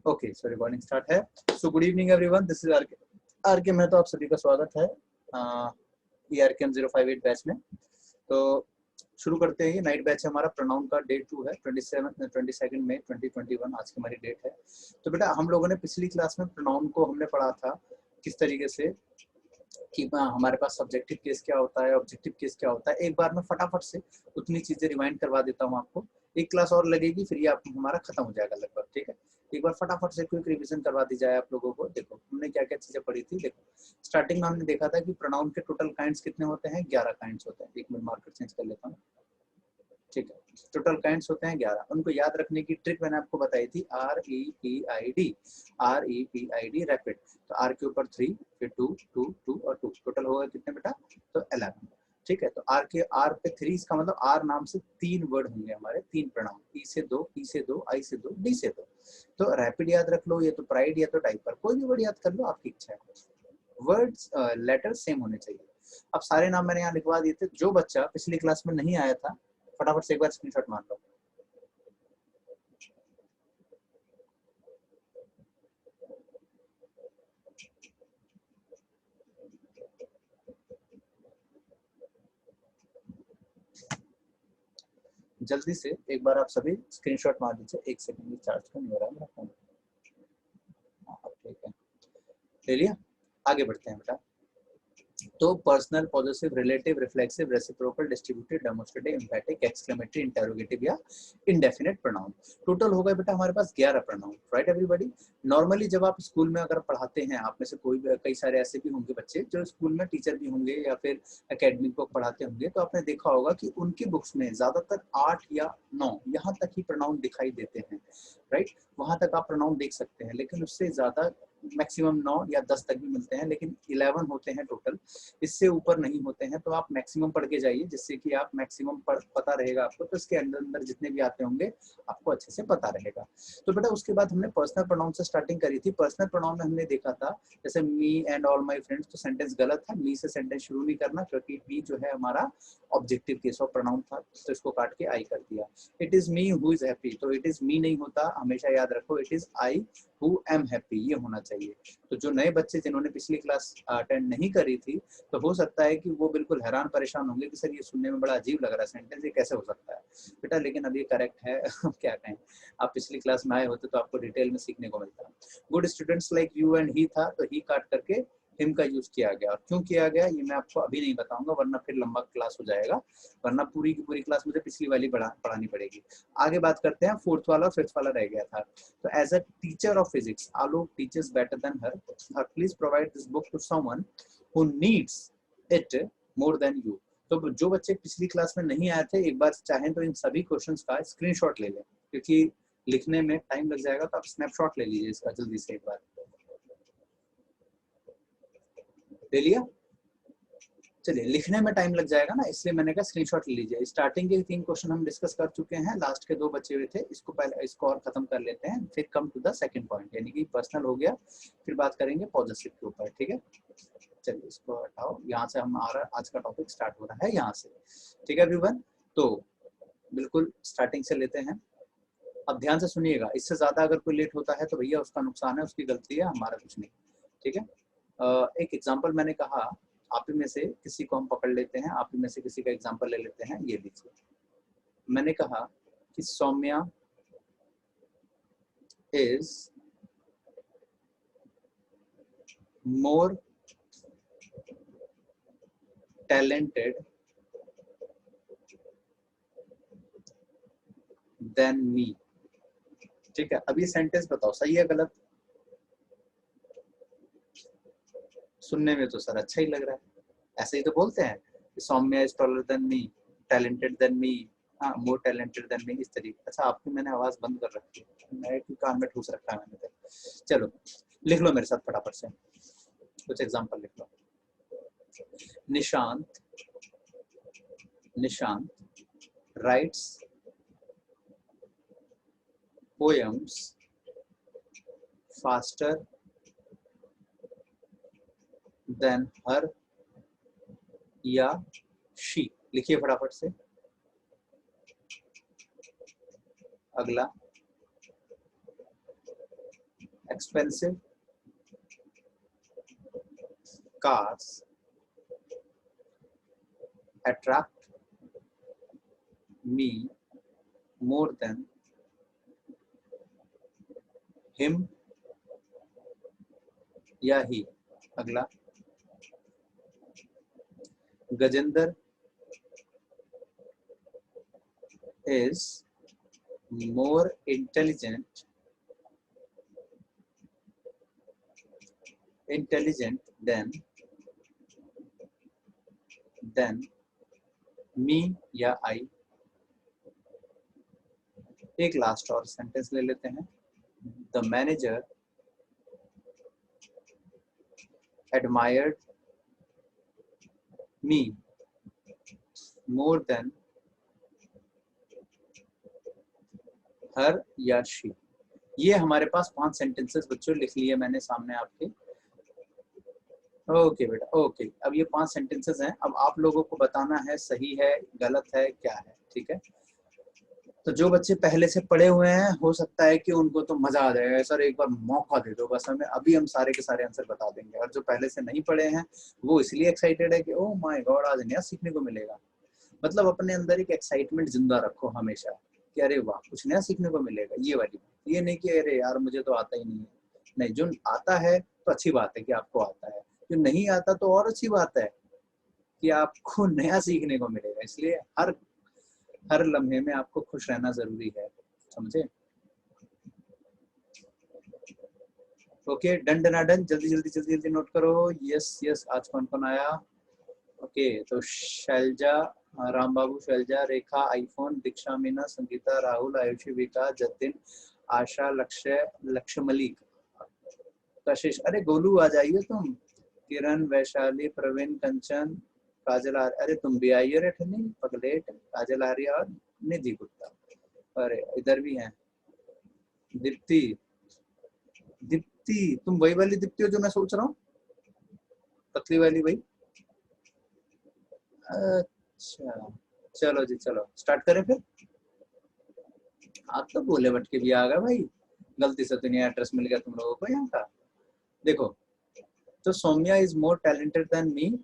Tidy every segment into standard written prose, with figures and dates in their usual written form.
Okay, सो recording start है। So good evening everyone, this is R K मैं तो आप सभी का स्वागत है ERKM 058 बैच में। तो शुरू करते हैं। नाइट बैच है हमारा, प्रोनाउन का डे 2 है, 22 मई 2021 आज की हमारी डेट है। तो बेटा हम लोगों ने पिछली क्लास में प्रोनाउन को हमने पढ़ा था किस तरीके से कि हमारे पास सब्जेक्टिव केस क्या होता है, ऑब्जेक्टिव केस क्या होता है। एक बार मैं फटाफट से उतनी चीजें रिवाइंड करवा देता हूँ आपको। एक क्लास और लगेगी, फिर ये आप हमारा खत्म हो जाएगा लगभग, ठीक है। एक बार फटाफट से क्विक रिवीजन करवा दी जाए आप लोगों को। देखो हमने क्या क्या चीजें पढ़ी थी। देखो स्टार्टिंग में हमने देखा था कि प्रोनाउन के टोटल काइंड्स कितने होते हैं, 11 काइंड्स होते हैं। एक मिनट मार्कर चेंज कर लेता हूँ, ठीक है। टोटल काइंड्स होते हैं 11। उनको याद रखने की ट्रिक मैंने आपको बताई थी, REPID, REPID रैपिड। तो R के ऊपर 3, फिर 2, 2, 2 और 2, टोटल होगा कितने बेटा, तो 11, ठीक है। तो R पे 3, इसका मतलब R नाम से 3 वर्ड होंगे हमारे, 3 प्रोनाउन, E से 2, P से 2, I से 2, D से 2। तो रैपिड याद रख लो, या तो प्राइड या तो डाइपर, कोई भी वर्ड याद कर लो, आपकी इच्छा है। वर्ड्स लेटर सेम होने चाहिए। अब सारे नाम मैंने यहाँ लिखवा दिए थे। जो बच्चा पिछली क्लास में नहीं आया था, फटाफट से एक बार स्क्रीनशॉट मार लो। जल्दी से एक बार आप सभी स्क्रीनशॉट मार दीजिए। एक सेकंड में चार्ज का नहीं हो रहा है मेरा फोन। हाँ ठीक है, ले लिया। आगे बढ़ते हैं बेटा। तो personal, positive, relative, reflexive, reciprocal, distributed, demonstrative, एम्फैटिक, exclamatory, interrogative या इंडेफिनिट प्रोनाउन। टोटल हो गए बेटा हमारे पास 11 प्रोनाउन, राइट एवरीबॉडी। नॉर्मली जब आप स्कूल में अगर पढ़ाते हैं, आप में से कोई कई सारे ऐसे भी होंगे बच्चे जो स्कूल में टीचर भी होंगे या फिर एकेडमिक बुक पढ़ाते होंगे, तो आपने देखा होगा कि उनकी बुक्स में ज्यादातर 8 या 9 यहाँ तक ही प्रोनाउन दिखाई देते हैं, राइट। वहां तक आप प्रोनाउन देख सकते हैं, लेकिन उससे ज्यादा मैक्सिमम 9 या 10 तक भी मिलते हैं, लेकिन 11 होते हैं टोटल, इससे ऊपर नहीं होते हैं। तो आप मैक्सिमम पढ़ के जाइए, जिससे कि आप मैक्सिमम पता रहेगा आपको, तो इसके अंदर अंदर जितने भी आते होंगे आपको अच्छे से पता रहेगा। तो बेटा उसके बाद हमने पर्सनल प्रोनाउन से स्टार्टिंग करी थी। पर्सनल प्रोनाउन में हमने देखा था जैसे me and all my friends, तो सेंटेंस गलत है, मी से सेंटेंस शुरू नहीं करना, क्योंकि मी जो है हमारा ऑब्जेक्टिव केस ऑफ प्रोनाउन था, तो इसको काट के आई कर दिया। It is me who is happy, तो इट इज मी नहीं होता, हमेशा याद रखो it is I who am happy, ये होना चाहिए। तो जो नए बच्चे जिन्होंने पिछली क्लास अटेंड नहीं करी थी, तो हो सकता है कि वो बिल्कुल हैरान परेशान होंगे कि सर ये सुनने में बड़ा अजीब लग रहा है सेंटेंस, ये कैसे हो सकता है बेटा, लेकिन अब ये करेक्ट है। क्या कहें, आप पिछली क्लास में आए होते तो आपको डिटेल में सीखने को मिलता। Good students like you and he था, तो ही काट करके हिम का यूज किया गया। और क्यों किया गया ये मैं आपको अभी नहीं बताऊंगा, वरना फिर लंबा क्लास हो जाएगा, वरना पूरी की पूरी क्लास मुझे पिछली वाली पढ़ानी पड़ेगी। आगे बात करते हैं, फोर्थ वाला फिफ्थ वाला रह गया था। तो as a teacher of physics, Alok teachers better than her, please provide this book to someone who needs it more than you. तो जो बच्चे पिछली क्लास में नहीं आए थे, एक बार चाहें तो इन सभी क्वेश्चंस का स्क्रीनशॉट ले लें, क्योंकि लिखने में टाइम लग जाएगा, तो आप स्नैपशॉट ले लीजिए इसका जल्दी से एक बार। ले लिया? चलिए, लिखने में टाइम लग जाएगा ना, इसलिए मैंने कहा स्क्रीनशॉट ले लीजिए। स्टार्टिंग के 3 क्वेश्चन हम डिस्कस कर चुके हैं, लास्ट के 2 बचे हुए थे, इसको पहले इसको और खत्म कर लेते हैं, फिर come to the second point, यानी कि पर्सनल हो गया, फिर बात करेंगे पॉजिटिव के ऊपर, ठीक है। चलिए इसको हटाओ, यहाँ से हम आज का टॉपिक स्टार्ट हो रहा है यहाँ से, ठीक है एवरीवन। तो बिल्कुल स्टार्टिंग से लेते हैं। अब ध्यान से सुनिएगा, इससे ज्यादा अगर कोई लेट होता है तो भैया उसका नुकसान है, उसकी गलती है, हमारा कुछ नहीं, ठीक है। एक एग्जाम्पल मैंने कहा, आप ही में से किसी को हम पकड़ लेते हैं, आप ही में से किसी का एग्जाम्पल ले लेते हैं। ये देखिए, मैंने कहा कि Saumya is more talented than me, ठीक है। अब ये सेंटेंस बताओ सही है गलत? सुनने में तो सर अच्छा ही लग रहा है, ऐसे ही तो बोलते हैं, Saumya is taller than me, talented than me, हाँ मोर टैलेंटेड देन मी, इस तरीके। अच्छा आपकी मैंने आवाज बंद कर रखी है, मैं कान में ठूस रखा है मैंने तो। चलो लिख लो मेरे साथ फटाफट से, कुछ एग्जांपल लिख लो। Nishant writes poems faster than her या शी। लिखिए फटाफट से। अगला, expensive cars attract me more than him या ही। अगला, Gajendra is more intelligent than me या I। एक लास्ट और सेंटेंस ले लेते हैं। The manager admired me more than her या she। ये हमारे पास 5 सेंटेंसेस बच्चों लिख लिए मैंने सामने आपके। ओके बेटा, ओके। अब ये 5 सेंटेंसेस हैं, अब आप लोगों को बताना है सही है गलत है क्या है, ठीक है। तो जो बच्चे पहले से पढ़े हुए हैं हो सकता है कि उनको तो मजा आ जाएगा, सर एक बार मौका दे दो बस हमें, अभी हम सारे के सारे आंसर बता देंगे। और जो पहले से नहीं पढ़े हैं वो इसलिए एक्साइटेड है कि ओह माय गॉड आज नया सीखने को मिलेगा। मतलब अपने अंदर एक एक्साइटमेंट जिंदा रखो हमेशा कि अरे वाह कुछ नया सीखने को मिलेगा, ये वाली। ये नहीं कि अरे यार मुझे तो आता ही नहीं है। नहीं, जो आता है तो अच्छी बात है कि आपको आता है, जो नहीं आता तो और अच्छी बात है कि आपको नया सीखने को मिलेगा। इसलिए हर लम्हे में आपको खुश रहना जरूरी है, समझे। ओके, डन डन डन, जल्दी जल्दी जल्दी जल्दी नोट करो। यस यस, आज कौन कौन आया। ओके, तो शैलजा, राम बाबू, शैलजा, रेखा, आईफोन, दीक्षा, मीना, संगीता, राहुल, आयुषी, विकास, जतिन, आशा, लक्ष्य मलिक, कशिश, अरे गोलू आ जाइए तुम, किरण, वैशाली, प्रवीण, कंचन, काजल, अरे तुम भी आइए रे ठन्नी पगलेट, काजल आर्या और निधि गुप्ता। अरे इधर भी हैं, दीप्ति, दीप्ति तुम वही वाली दीप्ति हो जो मैं सोच रहा हूँ, पतली वाली भाई। अच्छा चलो जी, चलो स्टार्ट करें फिर। आप तो बोले बटके भी आ गए भाई, गलती से तो नहीं एड्रेस मिल गया तुम लोगों को यहाँ का। देखो, तो Saumya is more talented than me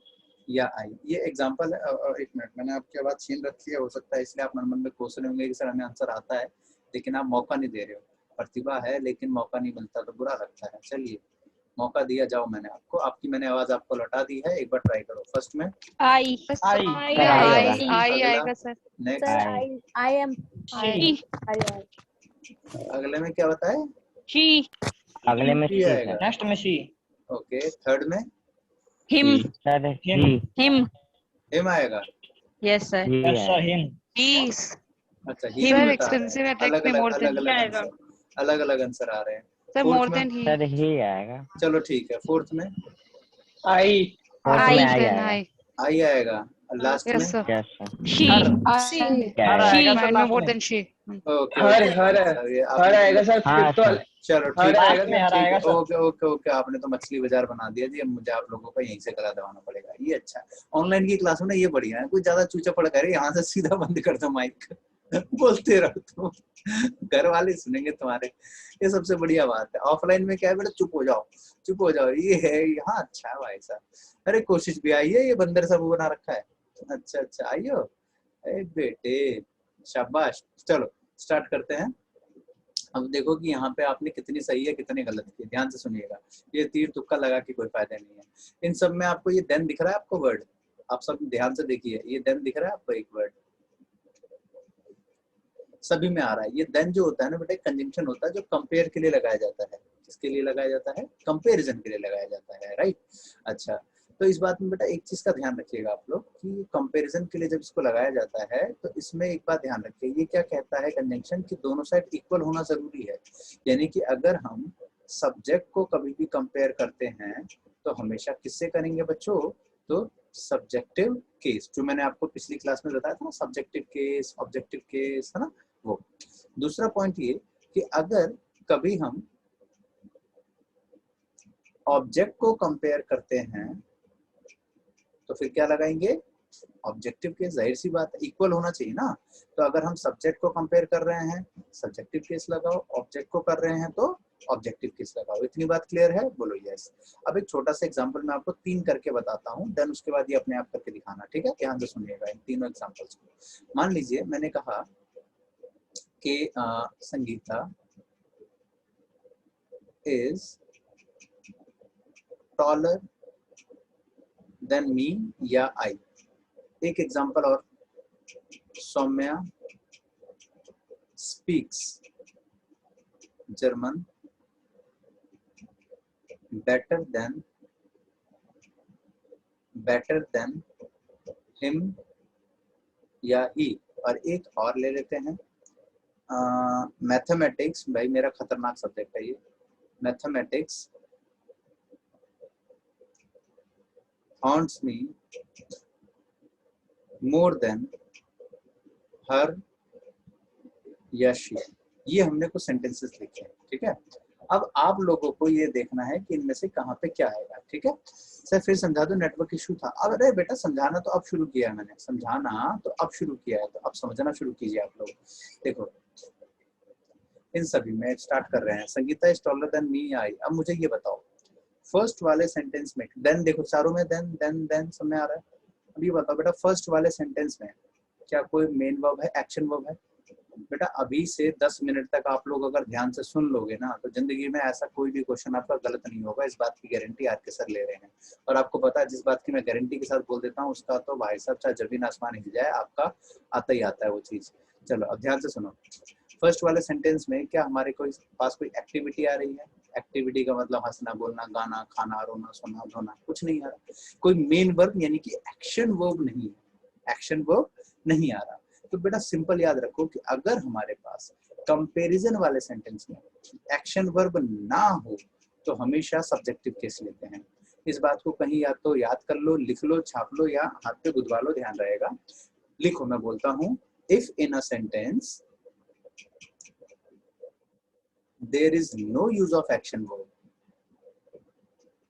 या आई, ये एग्जांपल है। एक मिनट, मैंने आपकी आवाज छीन रखी है, हो सकता है इसलिए आप मन मन में सोच रहे होंगे कि सर हमें आंसर आता है लेकिन आप मौका नहीं दे रहे हो। प्रतिभा है लेकिन मौका नहीं मिलता तो बुरा लगता है। चलिए मौका दिया जाओ मैंने आपको, आपकी मैंने आवाज आपको लौटा दी है, एक बार ट्राई करो। फर्स्ट में आई आएगा सर। नेक्स्ट आई एम अगले में क्या बताए, शी, अगले में शी आएगा। नेक्स्ट में शी। ओके, थर्ड में हिम, सर हिम आएगा। Yes sir. Yes sir, him. His, अच्छा, सर एक्सपेंसिव अट्रैक्ट में मोर देन आएगा अलग अलग आंसर आ रहे हैं। सर, फोर्थ मोर में देन ही। सर ही आएगा। चलो ठीक है, फोर्थ में आई। फोर्थ में आई देन आएगा। आई आएगा। लास्ट में yes sir. Yes sir she, her आएगा सर माइंड में लास्ट मोर में। Then she. Okay her her आएगा सर, हाँ, फिर तो सर। चलो हर ठीक आएगा है, सर, हर आएगा सर। ओके ओके ओके, आपने तो मछली बाजार बना दिया जी। अब मुझे आप लोगों को यहीं से गला दबाना पड़ेगा, ये अच्छा है। ऑनलाइन की क्लास में ये बढ़िया है, कोई ज्यादा चूचा पड़ करे यहाँ से सीधा बंद कर दो माइक बोलते रहो तुम, घर वाले सुनेंगे तुम्हारे, ये सबसे बढ़िया बात है। ऑफलाइन में क्या है बेटा, चुप हो जाओ चुप हो जाओ, ये है यहाँ अच्छा है भाई साहब। अरे कोशिश भी आई है, ये बंदर सब बना रखा है। अच्छा अच्छा आइयो, अरे बेटे शाबाश। चलो स्टार्ट करते हैं। अब देखो कि यहाँ पे आपने कितनी सही है कितनी गलत की, ध्यान से सुनिएगा। ये तीर तुक्का लगा के कोई फायदा नहीं है। इन सब में आपको ये देन दिख रहा है, आपको वर्ड, आप सब ध्यान से देखिए, ये देन दिख रहा है आपको, एक वर्ड सभी में आ रहा है। ये देन जो होता है ना बेटा, कंजंक्शन होता है जो कंपेयर के लिए लगाया जाता है। किसके लिए लगाया जाता है, कंपेरिजन के लिए लगाया जाता है, राइट। अच्छा, तो इस बात में बेटा एक चीज का ध्यान रखिएगा आप लोग कि कंपैरिजन के लिए जब इसको लगाया जाता है तो इसमें एक बात ध्यान रखिए, ये क्या कहता है कंजंक्शन कि दोनों साइड इक्वल होना जरूरी है। यानी कि अगर हम सब्जेक्ट को कभी भी कंपेयर करते हैं तो हमेशा किससे करेंगे बच्चों, तो सब्जेक्टिव केस, जो मैंने आपको पिछली क्लास में बताया था ना, सब्जेक्टिव केस ऑब्जेक्टिव केस, है ना वो। दूसरा पॉइंट ये कि अगर कभी हम ऑब्जेक्ट को कंपेयर करते हैं तो फिर क्या लगाएंगे, ऑब्जेक्टिव केस। जाहिर सी बात है इक्वल होना चाहिए ना। तो अगर हम सब्जेक्ट को कंपेयर कर रहे हैं सब्जेक्टिव केस लगाओ, ऑब्जेक्ट को कर रहे हैं तो ऑब्जेक्टिव केस लगाओ। इतनी बात क्लियर है? बोलो यस। अब एक छोटा सा एग्जांपल मैं आपको 3 करके बताता हूँ, देन उसके बाद ये अपने आप करके दिखाना, ठीक है? ध्यान से सुनिएगा इन तीनों एग्जांपल्स को। मान लीजिए मैंने कहा कि Sangeeta is taller than me या आई। एक एग्जांपल और, Saumya speaks German better than him या he। और एक और ले लेते हैं, मैथमेटिक्स, भाई मेरा खतरनाक सब्जेक्ट है ये, mathematics haunts me more than her या she। ये हमने कुछ सेंटेंसेस लिखे हैं, ठीक है? अब आप लोगों को ये देखना है कि इनमें से कहाँ पे क्या आएगा, ठीक है? सर फिर समझा दो, नेटवर्क इशू था। अब अरे बेटा समझाना तो अब शुरू किया है मैंने, समझाना तो अब शुरू किया है, तो अब समझना शुरू कीजिए आप लोग। देखो इन सभी में स्टार्ट कर रहे हैं, Sangeeta is taller than me I. अब मुझे ये बताओ फर्स्ट वाले सेंटेंस में, देन देखो चारों में देन देन देन सब में आ रहा है। अब ये बताओ बेटा फर्स्ट वाले सेंटेंस में क्या कोई मेन वर्ब है, एक्शन वर्ब है? बेटा अभी से 10 मिनट तक आप लोग अगर ध्यान से सुन लोगे ना, तो जिंदगी में ऐसा कोई भी क्वेश्चन आपका गलत नहीं होगा, इस बात की गारंटी आर के सर ले रहे हैं। और आपको पता है जिस बात की मैं गारंटी के साथ बोल देता हूँ उसका तो भाई साहब चाहे जमीन आसमान हिल जाए आपका आता ही आता है वो चीज। चलो अब ध्यान से सुनो, फर्स्ट वाले सेंटेंस में क्या हमारे पास कोई एक्टिविटी आ रही है? एक्टिविटी का मतलब हंसना, बोलना, गाना, खाना, रोना, सोना, धोना, कुछ नहीं आ रहा। कोई मेन वर्ब यानी कि एक्शन वर्ब नहीं है, एक्शन वर्ब नहीं आ रहा। तो बेटा सिंपल याद रखो कि अगर हमारे पास कंपैरिजन वाले सेंटेंस में एक्शन वर्ब ना हो तो हमेशा सब्जेक्टिव केस लेते हैं। इस बात को कहीं या तो याद कर लो, लिख लो, छाप लो या हाथ पे गुदवा लो, ध्यान रहेगा। लिखो, मैं बोलता हूं, if in a sentence there is no use of action verb,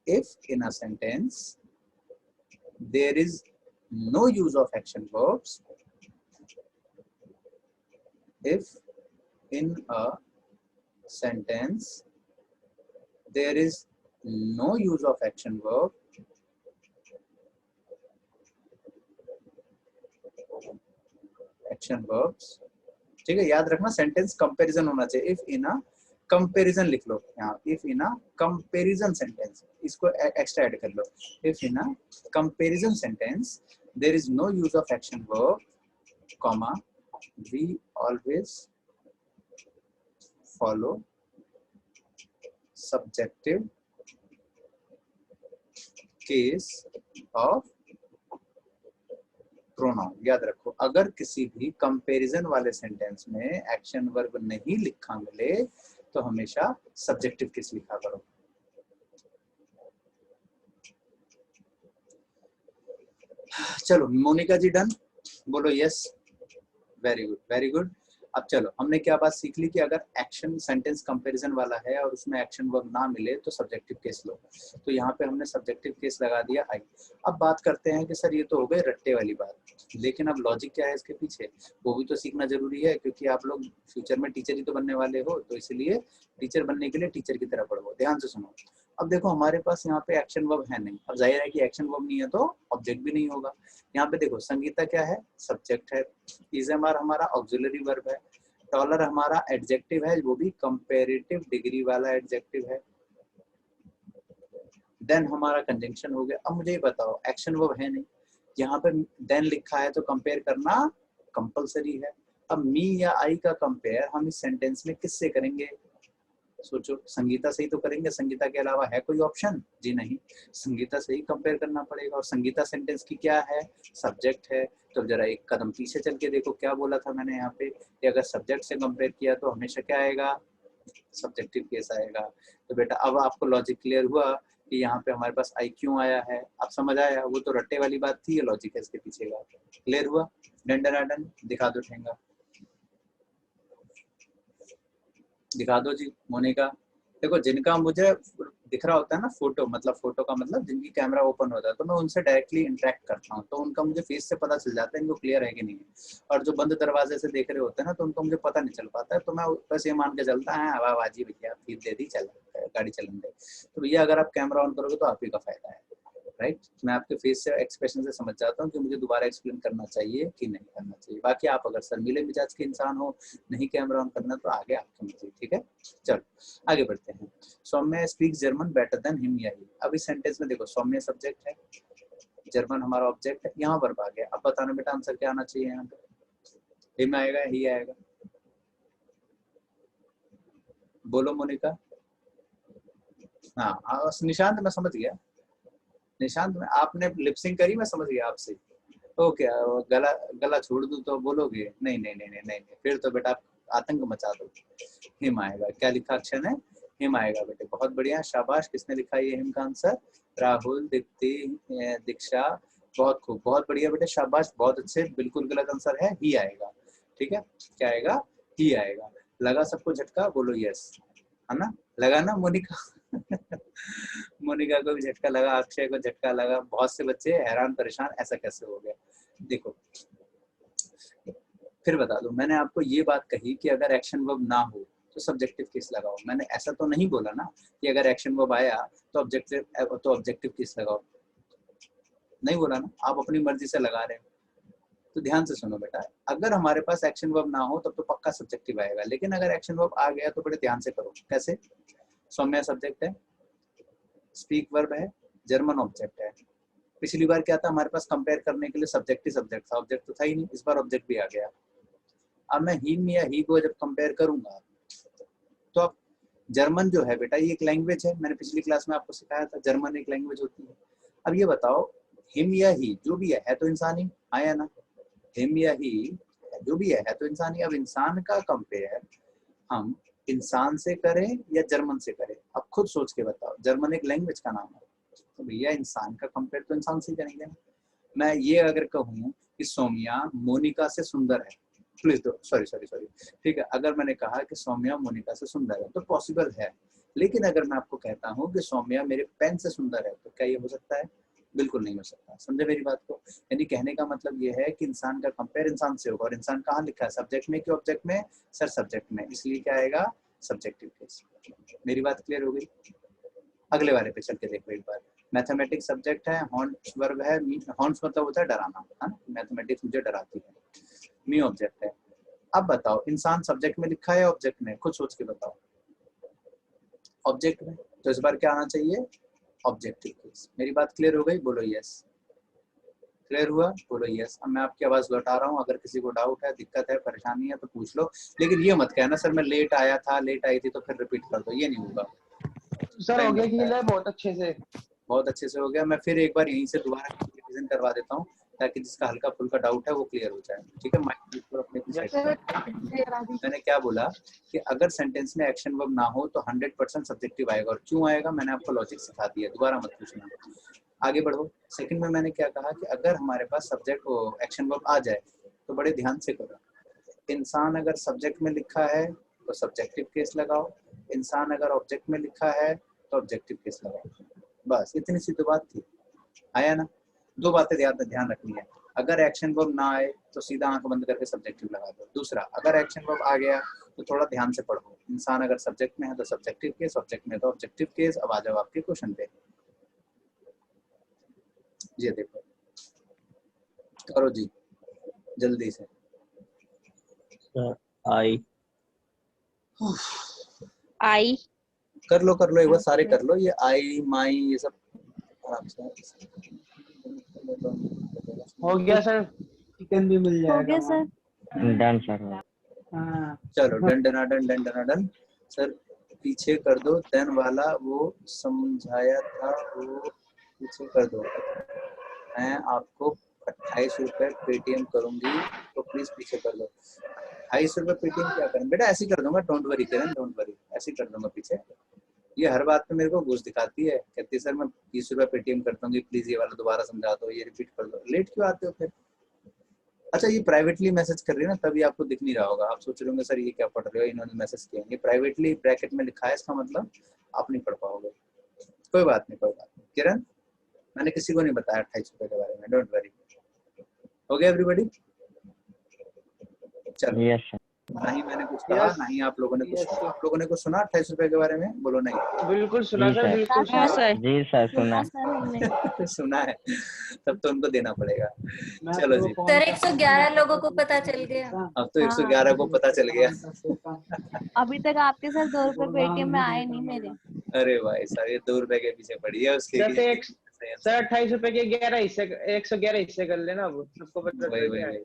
if in a sentence there is no use of action verbs, if in a sentence there is no use of action verb, action verbs, ठीक है? याद रखना sentence comparison होना चाहिए। If in a comparison लिख लो यहाँ, if in a comparison sentence, इसको एक्स्ट्रा ऐड कर लो। If in a comparison sentence there is no use of action verb, comma, we always follow subjective case of pronoun. याद रखो, अगर किसी भी कंपैरिजन वाले सेंटेंस में एक्शन वर्ब नहीं लिखा मिले तो हमेशा सब्जेक्टिव केस लिखा करो। चलो मोनिका जी डन, बोलो yes, very good very good. अब चलो हमने क्या बात सीख ली कि अगर एक्शन सेंटेंस कंपैरिजन वाला है और उसमें एक्शन वर्ब ना मिले तो सब्जेक्टिव केस लो। तो यहाँ पे हमने सब्जेक्टिव केस लगा दिया आई। अब बात करते हैं कि सर ये तो हो गई रट्टे वाली बात, लेकिन अब लॉजिक क्या है इसके पीछे वो भी तो सीखना जरूरी है, क्योंकि आप लोग फ्यूचर में टीचर ही तो बनने वाले हो, तो इसलिए टीचर बनने के लिए टीचर की तरह पढ़ो। ध्यान से सुनो, अब देखो हमारे पास यहाँ पे एक्शन वर्ब है नहीं, अब जाहिर है कि एक्शन वर्ब नहीं है तो ऑब्जेक्ट भी नहीं होगा। यहाँ पे देखो संगीता क्या है, सब्जेक्ट है, इजएमआर हमारा ऑक्सिलरी वर्ब है, टॉलर हमारा एडजेक्टिव है, वो भी कंपैरेटिव डिग्री वाला एडजेक्टिव है, देन हमारा कंजंक्शन हो गया। अब मुझे ये बताओ एक्शन वर्ब है नहीं, यहाँ पे देन लिखा है तो कंपेयर करना कंपलसरी है। अब मी या आई का कंपेयर हम इस सेंटेंस में किससे करेंगे? सोचो, संगीता से ही तो करेंगे, संगीता के अलावा है कोई ऑप्शन? जी नहीं, संगीता से ही कंपेयर करना पड़ेगा। और संगीता सेंटेंस की क्या है? सब्जेक्ट है। तो जरा एक कदम पीछे चल के देखो, क्या बोला था मैंने यहाँ पे कि अगर सब्जेक्ट से कंपेयर किया तो हमेशा क्या आएगा? सब्जेक्टिव केस आएगा। तो बेटा अब आपको लॉजिक क्लियर हुआ कि यहाँ पे हमारे पास आई क्यों आया है? अब समझ आया, वो तो रट्टे वाली बात थी, ये लॉजिक है इसके पीछे का। क्लियर हुआ? डन, दिखा दो ठेंगा, दिखा दो जी मोनिका, देखो जिनका मुझे दिख रहा होता है ना फोटो, मतलब फोटो का मतलब जिनकी कैमरा ओपन होता है तो मैं उनसे डायरेक्टली इंटरेक्ट करता हूँ, तो उनका मुझे फेस से पता चल जाता है इनको क्लियर है कि नहीं है। और जो बंद दरवाजे से देख रहे होते हैं ना तो उनको मुझे पता नहीं चल पाता है, तो मैं बस ये मान के चलता है आवाजी भैया फीस दे दी चल गाड़ी चलन दे। तो भैया अगर आप कैमरा ऑन करोगे तो आप ही का फायदा है, राइट। मैं आपके फेस से एक्सप्रेशन से समझ जाता हूँ कि मुझे दोबारा एक्सप्लेन करना चाहिए कि नहीं करना चाहिए। बाकी आप अगर शर्मीले मिजाज के इंसान हो, नहीं कैमरा ऑन करना, तो आगे आपकी मर्जी, ठीक है। चलो आगे बढ़ते हैं। Saumya speak German better than him या ही। अब इस सेंटेंस में देखो सौम्य सब्जेक्ट है, जर्मन हमारा ऑब्जेक्ट है, यहाँ वर्ब आ गया। अब बताना बेटा आंसर क्या आना चाहिए यहाँ पे, हिम आएगा ही आएगा, बोलो मोनिका। हाँ निशांत मैं समझ गया, निशांत में आपने लिपसिंग करी, मैं समझ गया आपसे। ओके गला गला छोड़ दूं तो बोलोगे नहीं नहीं नहीं नहीं नहीं, नहीं। फिर तो बेटा आतंक मचा दो। हिम आएगा, क्या लिखा अक्षर ने, हिम आएगा बेटे, बहुत बढ़िया शाबाश। किसने लिखा ये हिम का आंसर, राहुल, दीप्ति, दीक्षा, बहुत खूब, बहुत बढ़िया बेटे शाबाश, बहुत अच्छे। बिल्कुल गलत आंसर है ही आएगा, ठीक है। क्या आएगा, ही आएगा। लगा सबको झटका, बोलो यस, है ना, लगा ना मोनिका मोनिका को भी झटका लगा, अक्षय को झटका लगा, बहुत से बच्चे हैरान परेशान ऐसा कैसे हो गया। देखो फिर बता दूं, मैंने आपको ये बात कही कि अगर एक्शन वर्ब ना हो तो सब्जेक्टिव केस लगाओ। मैंने ऐसा तो नहीं बोला ना कि अगर एक्शन वर्ब आया तो ऑब्जेक्टिव केस लगाओ, नहीं बोला ना, आप अपनी मर्जी से लगा रहे हो। तो ध्यान से सुनो बेटा, अगर हमारे पास एक्शन वर्ब ना हो तब तो पक्का सब्जेक्टिव आएगा, लेकिन अगर एक्शन वर्ब आ गया तो बड़े ध्यान से करो। कैसे, सौम्या सब्जेक्ट है, स्पीक वर्ब है, जर्मन ऑब्जेक्ट है। पिछली बार क्या था हमारे पास, कंपेयर करने के लिए सब्जेक्ट ही सब्जेक्ट था, ऑब्जेक्ट तो था ही नहीं। इस बार ऑब्जेक्ट भी आ गया। अब मैं हिम या ही को जब कंपेयर करूंगा तो अब जर्मन जो है बेटा ये एक लैंग्वेज है, मैंने पिछली क्लास में आपको सिखाया था जर्मन एक लैंग्वेज होती है। अब ये बताओ हिम या ही जो भी है तो इंसान ही आया ना, हिम या ही जो भी है तो इंसान ही। अब इंसान का कंपेयर हम इंसान से करें या जर्मन से करें, अब खुद सोच के बताओ। जर्मन एक लैंग्वेज का नाम है, तो भैया इंसान का कंपेयर तो इंसान से करेंगे ना। मैं ये अगर कहूँ कि सौम्या मोनिका से सुंदर है, प्लीज दो सॉरी सॉरी सॉरी, ठीक है, अगर मैंने कहा कि सौम्या मोनिका से सुंदर है तो पॉसिबल है। लेकिन अगर मैं आपको कहता हूँ कि सौम्या मेरे पेन से सुंदर है, तो क्या ये हो सकता है, बिल्कुल नहीं हो सकता। समझे मेरी बात को, यानी कहने का मतलब ये है कि इंसान का कंपेयर इंसान से होगा, और इंसान कहाँ लिखा है, सब्जेक्ट में कि ऑब्जेक्ट में, सर सब्जेक्ट में, इसलिए क्या आएगा, सब्जेक्टिव केस। मेरी बात क्लियर हो गई। अगले वाले पे चल के देखो एक बार। मैथमेटिक्स सब्जेक्ट है, हॉन्ट्स वर्ब है, हॉन्ट्स मतलब होता है डराना, है ना, मैथमेटिक्स मुझे डराती है। मी ऑब्जेक्ट है। अब बताओ इंसान सब्जेक्ट में लिखा है ऑब्जेक्ट में, खुद सोच के बताओ। ऑब्जेक्ट में, तो इस बार क्या आना चाहिए, ऑब्जेक्टिव केस। मेरी बात क्लियर हो गई, बोलो यस। क्लियर हुआ, बोलो यस। अब मैं आपकी आवाज लौटा रहा हूँ, अगर किसी को डाउट है, दिक्कत है, परेशानी है तो पूछ लो, लेकिन ये मत कहना सर मैं लेट आया था, लेट आई थी तो फिर रिपीट कर दो, ये नहीं होगा। सर हो गया क्लियर बहुत अच्छे से, बहुत अच्छे से हो गया। मैं फिर एक बार यहीं से दोबारा रिवीजन करवा देता हूँ ताकि जिसका हल्का फुल्का डाउट है वो क्लियर हो जाए, ठीक है। माइक अपने पीछे। मैंने क्या बोला कि अगर सेंटेंस में एक्शन वर्ब ना हो तो 100% सब्जेक्टिव आएगा, और क्यों आएगा मैंने आपको लॉजिक सिखा दिया, दोबारा मत पूछना। आगे बढ़ो। सेकंड में मैंने क्या कहा कि अगर हमारे पास सब्जेक्ट एक्शन वर्ब आ जाए तो बड़े ध्यान से करो। इंसान अगर सब्जेक्ट में लिखा है तो सब्जेक्टिव केस लगाओ, इंसान अगर ऑब्जेक्ट में लिखा है तो ऑब्जेक्टिव केस लगाओ, बस इतनी सी तो बात थी। आया ना, दो बातें ध्यान रखनी है। अगर एक्शन वर्ब ना आए तो सीधा आंख बंद करके सब्जेक्टिव लगा दो। दूसरा, अगर एक्शन वर्ब आ गया तो थोड़ा ध्यान से पढ़ो। इंसान अगर सब्जेक्ट में है तो सब्जेक्टिव केस, ऑब्जेक्ट में तो ऑब्जेक्टिव केस। अब आ जाओ आपके क्वेश्चन पे। ये देखो, करो जी जल्दी से। आई आई कर लो एक बार, सारे कर लो। ये आई माई ये सब आराम से। हो गया सर, चिकन भी मिल जाएगा। हो गया सर। Done sir. हाँ चलो done done done done done done. Sir पीछे कर दो, देन वाला वो समझाया था वो पीछे कर दो। मैं आपको 28 रुपए पेटीएम करूंगी तो प्लीज पीछे कर दो। 28 रुपए पेटीएम क्या करें बेटा, ऐसे कर दूंगा, don't worry Kiran, don't worry, ऐसे कर दूंगा पीछे। ये हर बात पे मेरे को घूस दिखाती है, कहती है सर मैं 20 रुपए पेटीएम कर दूंगी, प्लीज ये वाला दोबारा समझा दो, ये रिपीट कर दो। लेट क्यों आते हो फिर, अच्छा ये प्राइवेटली मैसेज कर रही है ना, तभी आपको दिख नहीं रहा होगा, आप सोच रहे होंगे सर ये क्या पढ़ रहे हो, इन्होंने मैसेज किया। ये प्राइवेटली ब्रैकेट में लिखा है, इसका मतलब आप नहीं पढ़ पाओगे। कोई बात नहीं, कोई बात नहीं। किरण, मैंने किसी को नहीं बताया 28 रुपए के बारे में, डोंट वरी। हो गया एवरीबॉडी? चलो, यस सर। ना ही मैंने कुछ कहा, Yes. ना ही आप लोगों ने कुछ Yes, सुना। sir. आप लोगों ने कुछ सुना 28 रुपए के बारे में? बोलो नहीं। बिल्कुल सुना जी सर, सर। बिल्कुल हाँ सुना। सर। जी सर सुना। सुना है, तब तो उनको देना पड़ेगा। मैं चलो जी, आपको सर कौन सा 111 लोगों को पता चल गया। अब तो 111 को पता चल गया। अभी तक आपके सर 2 रुपए पेटीएम में आए नहीं मेरे। अरे भाई साहब, ये 2 रुपए के पीछे पड़ी है उसके सर तो लिए। सर 28 रुपए के 11 हिस्से, 111 हिस्से कर लेना, अब सबको पता वही चल वही गया। वही।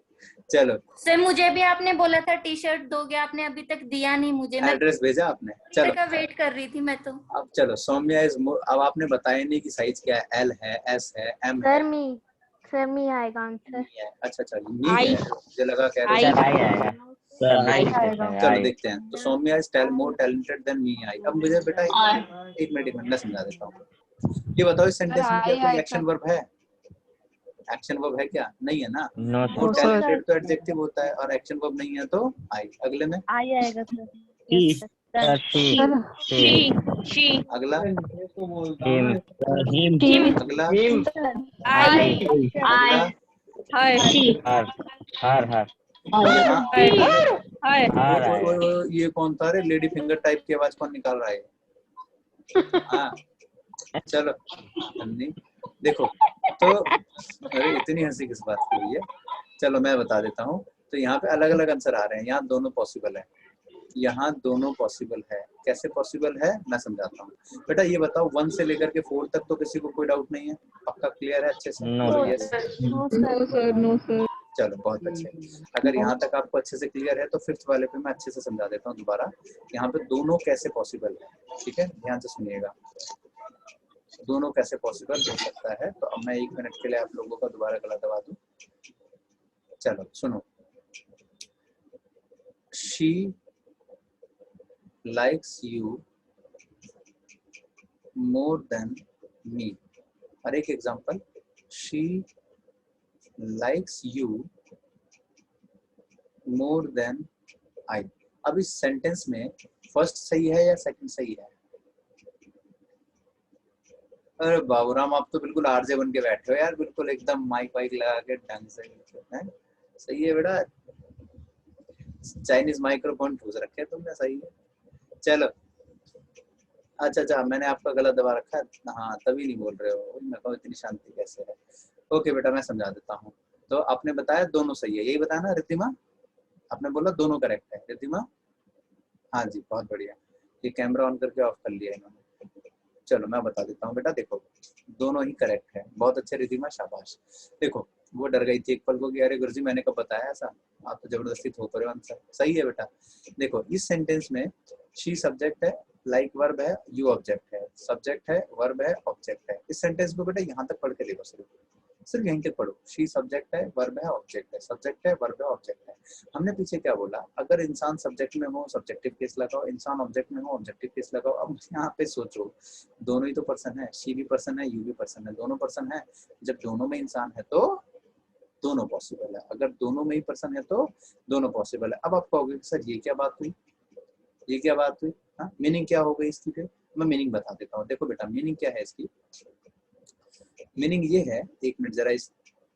चलो, सर मुझे भी आपने बोला था टी शर्ट दोगे, आपने अभी तक दिया नहीं मुझे। मैं एड्रेस भेजा आपने? चलो का वेट कर रही थी मैं तो। अब चलो, सौम्या इज मोर। अब आपने बताया नहीं कि साइज क्या है, एल है, एस है, एम है, सर मी आएगा आंसर। मी है। अच्छा अच्छा, मी आई। है, मुझे लगा कह रहे आई। सर आई आएगा। Sir I. चलो देखते हैं। तो Saumya is more talented than me. I. अब मुझे बेटा एक मिनट मैं समझा देता हूँ। ये बताओ, इस सेंटेंस में क्या कोई एक्शन वर्ब है? एक्शन वर्ब है क्या? नहीं है ना। No more sir. टैलेंटेड तो एडजेक्टिव होता है, और एक्शन वर्ब नहीं है तो आई। अगले में आई आएगा sir. She. Sir she. She. She. अगला, इसको बोलता हिम। हूँ। हिम। अगला, हिम। आई। अगला, हर। हर। हर हर। यहाँ हर। हर ओए ओए आएगा। ओए, ये कौन था रे? लेडी फिंगर टाइप की आवाज कौन निकाल रहा है? हाँ चलो अन्नी, देखो तो, अरे इतनी हंसी किस बात की हुई है? चलो मैं बता देता हूँ। तो यहाँ पे अलग अलग आंसर आ रहे हैं, यहाँ दोनों पॉसिबल है, यहाँ दोनों पॉसिबल है। कैसे पॉसिबल है मैं समझाता हूँ। बेटा ये बताओ, 1 से लेकर के 4 तक तो किसी को कोई डाउट नहीं है? पक्का क्लियर है अच्छे से? नो बोलो सर। यस। No sir. चलो बहुत अच्छे। अगर यहाँ तक आपको अच्छे से क्लियर है तो 5th वाले पे मैं अच्छे से समझा देता हूँ दोबारा। यहाँ पे दोनों कैसे पॉसिबल है, ठीक है? ध्यान से सुनिएगा, दोनों कैसे पॉसिबल हो सकता है। तो अब मैं 1 मिनट के लिए आप लोगों का दोबारा गला दबा दूं। चलो सुनो, she likes you more than me. और एक example, she likes you more than I. अब इस सेंटेंस में फर्स्ट सही है या सेकंड सही है? अरे बाबूराम, आप तो बिल्कुल आरजे बन के बैठे हो यार, बिल्कुल एकदम माइक वाइक लगा के ढंग से है? सही है बेटा, चाइनीज माइक्रोफोन ठूस रखे तुमने, सही है। चलो अच्छा अच्छा, मैंने आपका गला दबा रखा है, हाँ तभी नहीं बोल रहे हो। मैं कहूँ इतनी शांति कैसे है? ओके बेटा मैं समझा देता हूँ। तो आपने बताया दोनों सही है, यही बताया ना रिद्धिमा? आपने बोला दोनों करेक्ट है रिद्धिमा? हाँ जी बहुत बढ़िया। ये कैमरा ऑन करके ऑफ कर लिया इन्होंने। चलो मैं बता देता हूँ बेटा, देखो दोनों ही करेक्ट है। बहुत अच्छे रिद्धिमा, शाबाश। देखो वो डर गई थी एक पल को कि अरे गुरुजी मैंने कब बताया ऐसा, आप तो जबरदस्ती थोप रहे हो आंसर। सही है बेटा। देखो इस सेंटेंस में शी सब्जेक्ट है, लाइक वर्ब है, यू ऑब्जेक्ट है, सब्जेक्ट है, वर्ब है, ऑब्जेक्ट है। इस सेंटेंस को बेटा यहाँ तक पढ़ के देखो, सिर्फ यहीं तक पढ़ो। शी सब्जेक्ट है, वर्ब है, ऑब्जेक्ट है, सब्जेक्ट है, वर्ब है, ऑब्जेक्ट है। हमने पीछे क्या बोला? अगर इंसान सब्जेक्ट में हो सब्जेक्टिव केस लगाओ, इंसान ऑब्जेक्ट में हो ऑब्जेक्टिव केस लगाओ। अब यहाँ पे सोचो, दोनों ही तो पर्सन है, शी भी पर्सन है, यू भी पर्सन है, दोनों पर्सन है। जब दोनों में इंसान है तो दोनों पॉसिबल है, अगर दोनों में ही पर्सन है तो दोनों पॉसिबल है। अब आप कहोगे सर ये क्या बात हुई, ये क्या बात हुई? हाँ मीनिंग क्या हो गई इसकी? फिर मैं मीनिंग बता देता हूँ। देखो बेटा मीनिंग क्या है इसकी, मीनिंग ये है, एक मिनट जरा इस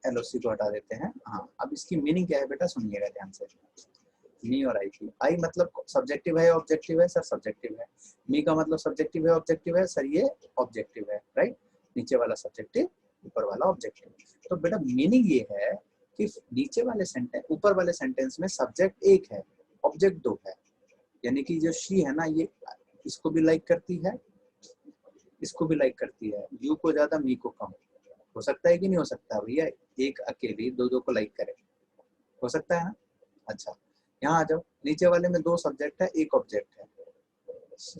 एलओसी को हटा देते हैं। हाँ अब इसकी मीनिंग क्या है बेटा, सुनिएगा ध्यान से। मी और आई की, आई मतलब सब्जेक्टिव है ऑब्जेक्टिव है? सर सब्जेक्टिव है। मी का मतलब सब्जेक्टिव है ऑब्जेक्टिव है? सर ये ऑब्जेक्टिव है, राइट? नीचे वाला सब्जेक्टिव, ऊपर वाला ऑब्जेक्टिव। तो बेटा मीनिंग ये है कि नीचे वाले सेंटेंस, ऊपर वाले सेंटेंस में सब्जेक्ट एक है, ऑब्जेक्ट दो है। यानी कि जो शी है ना, ये इसको भी लाइक करती है, इसको भी लाइक करती है। यू को ज्यादा, मी को कम। हो सकता है कि नहीं हो सकता भैया? एक अकेली दो को लाइक करे, हो सकता है ना? अच्छा यहाँ आ जाओ, नीचे वाले में 2 सब्जेक्ट है, एक ऑब्जेक्ट है।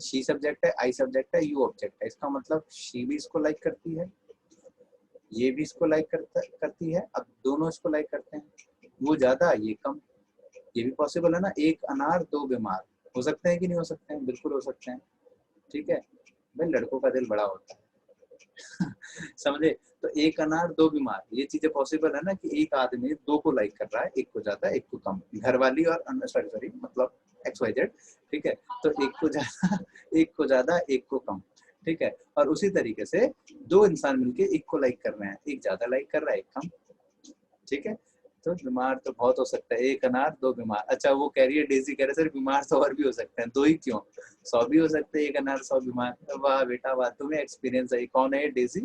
शी सब्जेक्ट है, आई सब्जेक्ट है, यू ऑब्जेक्ट है। इसका मतलब शी भी इसको लाइक करती है, ये भी इसको लाइक करती है। अब दोनों इसको लाइक करते हैं, वो ज्यादा ये कम। ये भी पॉसिबल है ना, एक अनार 2 बीमार। हो सकते हैं कि नहीं हो सकते हैं? बिल्कुल हो सकते हैं, ठीक है भाई। लड़कों का दिल बड़ा होता है, समझे? तो एक अनार दो बीमार, ये चीजें पॉसिबल है ना कि एक आदमी दो को लाइक कर रहा है, एक को ज्यादा एक को कम, घरवाली और सॉरी मतलब XYZ, ठीक है? तो एक को ज्यादा एक को कम, ठीक है? और उसी तरीके से दो इंसान मिलके एक को लाइक कर रहे हैं, एक ज्यादा लाइक कर रहा है एक कम, ठीक है? तो बीमार तो बहुत हो सकता है, एक अनार दो बीमार। अच्छा वो कह रही है डेजी, कह रहे सर बीमार तो और भी हो सकते हैं, दो ही क्यों, 100 भी हो सकते हैं, एक अनार 100 बीमार। वाह बेटा वाह, तुम्हें एक्सपीरियंस है। कौन है ये डेजी?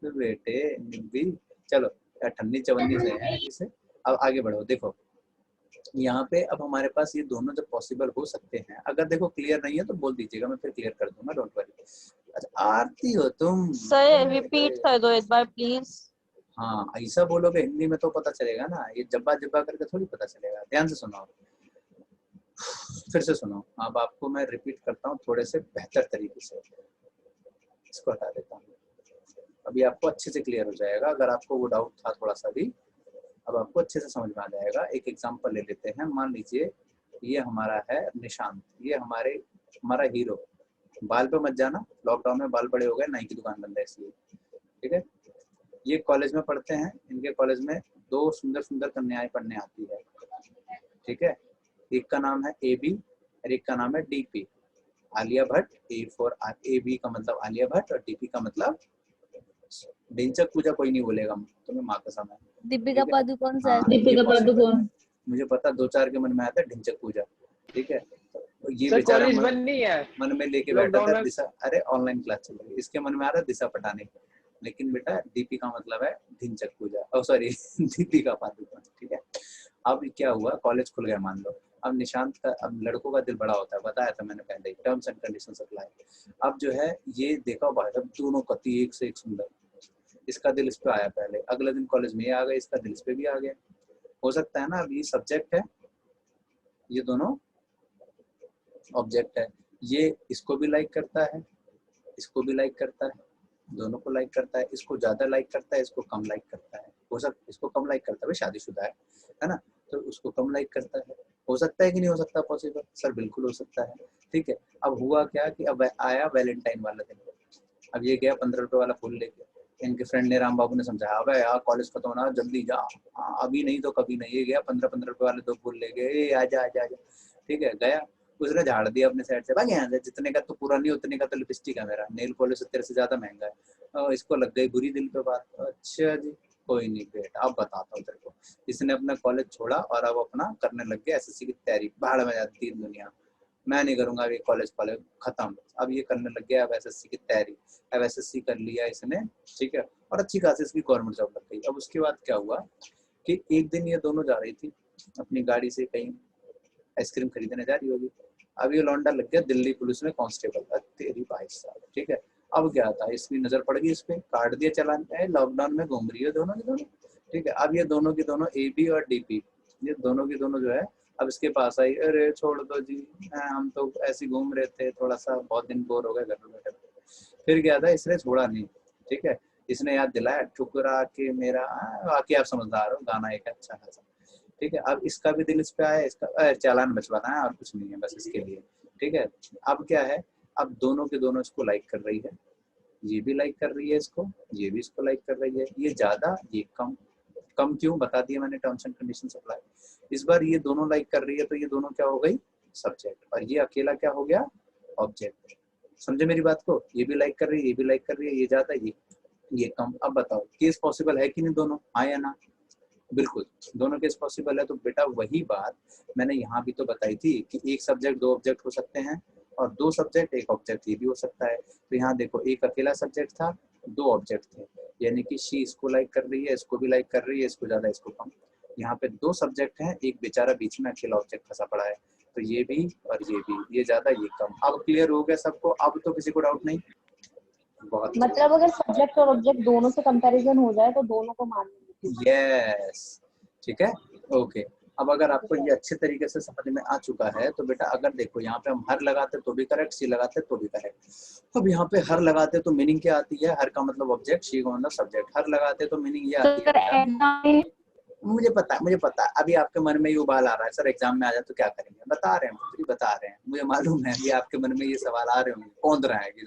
तो बेटे भी, चलो ठन्नी चवन्नी से है इसे। अब आगे बढ़ो, देखो यहाँ पे अब हमारे पास ये दोनों जब पॉसिबल हो सकते हैं, अगर देखो क्लियर नहीं है तो बोल दीजिएगा, मैं फिर क्लियर कर दूंगा, डोंट वरी। अच्छा आरती हो तुम? सर रिपीट कर दो एक बार प्लीज। हाँ ऐसा बोलोगे हिंदी में तो पता चलेगा ना, ये जब्बा जब्बा करके थोड़ी पता चलेगा। ध्यान से सुनो, फिर से सुनो। अब आपको मैं रिपीट करता हूँ थोड़े से बेहतर तरीके से, इसको हटा देता हूँ, अभी आपको अच्छे से क्लियर हो जाएगा। अगर आपको वो डाउट था थोड़ा सा भी, अब आपको अच्छे से समझ में आ जाएगा। एक एग्जांपल ले लेते हैं, मान लीजिए ये हमारा है निशांत, ये हमारा हीरो। बाल पे मत जाना, लॉकडाउन में बाल बड़े हो गए, नाई की दुकान बंद है इसलिए, ठीक है? ये कॉलेज में पढ़ते हैं, इनके कॉलेज में दो सुंदर सुंदर कन्याएं पढ़ने आती है, ठीक है? एक का नाम है AB और एक का नाम है DP, आलिया भट्ट। AB का मतलब आलिया भट्ट और DP का मतलब ढिंचक पूजा, कोई नहीं बोलेगा तुम्हें, माँ कसम है। दीपिका पादुकोण सर। हाँ, दीपिका पादुकोण, मुझे पता 2-4 के मन में आता है ढिंचक पूजा, ठीक है? तो ये सर बेचारा कॉलेज बंद नहीं है, मन में लेके बैठा था दिशा, अरे ऑनलाइन क्लास चल रही है, इसके मन में आ रहा है दिशा पटाने, लेकिन बेटा DP का मतलब है ढिंचक पूजा, ओ सॉरी दीपिका पादुकोण, ठीक है? अब क्या हुआ, कॉलेज खुल गया मान लो। अब निशांत का, अब लड़कों का दिल बड़ा होता है, बताया था मैंने पहले ही, टर्म्स एंड कंडीशंस अप्लाई। अब जो है ये देखा भाई साहब, दोनों कति एक से एक सुंदर, इसका दिल इस पे आया पहले, अगले दिन कॉलेज में ये आ गए, इसका दिल इस पे भी आ गया। हो सकता है ना, अब ये सब्जेक्ट है, ये दोनों ऑब्जेक्ट है, ये इसको भी लाइक करता है, इसको भी लाइक करता है, दोनों को लाइक करता है, इसको ज्यादा लाइक करता है, इसको कम लाइक करता है। हो सकता इसको कम लाइक करता है, शादीशुदा है ना, तो उसको कम लाइक करता है। हो सकता है कि नहीं हो सकता पॉसिबल? सर बिल्कुल हो सकता है, ठीक है? अब हुआ क्या कि अब आया वैलेंटाइन वाला दिन, अब ये गया 15 रुपए वाला फूल लेके, इनके फ्रेंड ने, राम बाबू ने समझाया, अबे यार कॉलेज खत्म होना, जल्दी जा, अभी नहीं तो कभी नहीं। ये गया 15 रुपए वाले 2 फूल लेके, आजा आजा आजा, ठीक है? गया, उसने झाड़ दिया अपने साइड से, भाग यहाँ से, जितने का तो पूरा नहीं उतने का तो लिपस्टिक है मेरा, नेल पॉलिश तेरे से ज्यादा महंगा है। और इसको लग गई बुरी दिल पे बात। अच्छा जी कोई नहीं बेटा, अब बताता हूँ तेरे को। इसने अपना कॉलेज छोड़ा और अब अपना करने लग गया SSC की तैयारी, बाहर में जाती है दुनिया, मैं नहीं करूंगा अभी, कॉलेज खत्म। अब ये करने लग गया अब SSC की तैयारी, अब SSC कर लिया इसने, ठीक है? और अच्छी खासी इसकी गवर्नमेंट जॉब लग गई। अब उसके बाद क्या हुआ कि एक दिन ये दोनों जा रही थी अपनी गाड़ी से कहीं आइसक्रीम खरीदने जा रही होगी, अब ये लौंडा लग गया दिल्ली पुलिस में कांस्टेबल, तेरी भाई साहब, ठीक है? अब क्या था, इसकी नजर पड़ गई इस पे, काट दिया चालान, लॉकडाउन में घूम रही है दोनों की दोनों, ठीक है? अब ये दोनों की दोनों AB और DP, ये दोनों की दोनों जो है अब इसके पास आई, अरे छोड़ दो जी, हम तो ऐसे घूम रहे थे, थोड़ा सा बहुत दिन बोर हो गए घर में बैठे। फिर क्या था, इसने छोड़ा नहीं, ठीक है? इसने याद दिलाया, ठुकरा के मेरा, बाकी आप समझदार हो, गाना एक अच्छा खासा, ठीक है? अब इसका भी दिल इस पे आया, इसका चालान बचवाना है और कुछ नहीं है बस इसके लिए, ठीक है? अब क्या है, अब दोनों के दोनों इसको लाइक कर रही है, ये भी लाइक कर रही है इसको, ये भी इसको लाइक कर रही है, ये ज्यादा ये कम। कम क्यों बता दिया मैंने, टर्म्स एंड कंडीशंस अप्लाई। इस बार ये दोनों लाइक कर रही है, तो ये दोनों क्या हो गई, सब्जेक्ट, और ये अकेला क्या हो गया, ऑब्जेक्ट। समझे मेरी बात को? ये भी लाइक कर रही है, ये भी लाइक कर रही है, ये ज्यादा ये कम। अब बताओ केस पॉसिबल है कि नहीं दोनों, हाँ या ना? बिल्कुल दोनों केस पॉसिबल है। तो बेटा वही बात मैंने यहाँ भी तो बताई थी कि एक सब्जेक्ट 2 ऑब्जेक्ट हो सकते हैं, और 2 सब्जेक्ट 1 ऑब्जेक्ट, ये भी हो सकता है। तो यहाँ देखो, एक अकेला सब्जेक्ट था, 2 ऑब्जेक्ट थे, यानी कि शी इसको लाइक कर रही है, इसको भी लाइक कर रही है, इसको ज्यादा इसको कम। यहाँ पे 2 सब्जेक्ट हैं, एक बेचारा बीच में अकेला ऑब्जेक्ट फंसा पड़ा है, तो ये भी और ये भी, ये ज्यादा ये कम। अब क्लियर हो गया सबको? अब तो किसी को डाउट नहीं? बहुत मतलब अगर सब्जेक्ट और ऑब्जेक्ट दोनों से कंपैरिजन हो जाए तो दोनों को मान लेंगे। यस, ठीक है, ओके। अब अगर आपको ये अच्छे तरीके से समझ में आ चुका है तो बेटा अगर देखो यहाँ पे हम हर लगाते तो भी करेक्ट, सी लगाते तो भी करेक्ट। अब यहाँ पे हर लगाते तो मीनिंग क्या आती है, हर का मतलब ऑब्जेक्ट, शी का मतलब सब्जेक्ट। हर लगाते तो मीनिंग ये आती है, मुझे पता है अभी आपके मन में ये उबाल आ रहा है, सर एग्जाम में आ जाए तो क्या करेंगे, बता रहे हैं, मुझे मालूम है अभी आपके मन में ये सवाल आ रहे होंगे, कौंध रहा है कि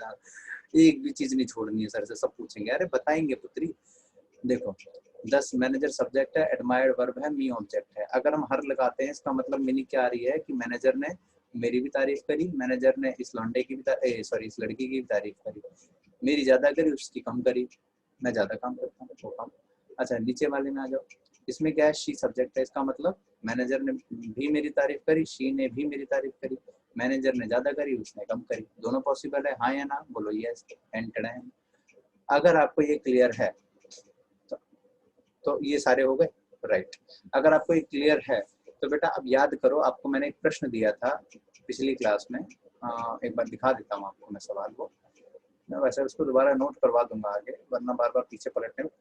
एक भी चीज नहीं छोड़नी है सर से, सब पूछेंगे। अरे बताएंगे पुत्री। देखो 10 मैनेजर सब्जेक्ट है, एडमायर्ड वर्ब है, मी ऑब्जेक्ट है। अगर हम हर लगाते हैं इसका मतलब मीनिंग क्या आ रही है कि मैनेजर ने मेरी भी तारीफ करी, मैनेजर ने इस लौंडे की भी सॉरी इस लड़की की भी तारीफ करी, मेरी ज्यादा करी उसकी कम करी, मैं ज्यादा काम करता हूँ वो कम। अच्छा नीचे वाले में आ जाओ, इसमें क्या है, शी सब्जेक्ट है, इसका मतलब मैनेजर ने भी मेरी तारीफ करी, शी ने भी मेरी तारीफ करी, मैनेजर ने ज्यादा करी उसने कम करी, दोनों पॉसिबल है, हाँ या ना बोलो यस एंड। अगर आपको ये क्लियर है तो ये सारे हो गए राइट। अगर आपको ये क्लियर है तो बेटा अब याद करो, आपको मैंने एक प्रश्न दिया था पिछली क्लास में, एक बार दिखा देता हूँ आपको मैं सवाल को, मैं वैसे उसको दोबारा नोट करवा दूंगा आगे, वरना बार बार पीछे पलटने में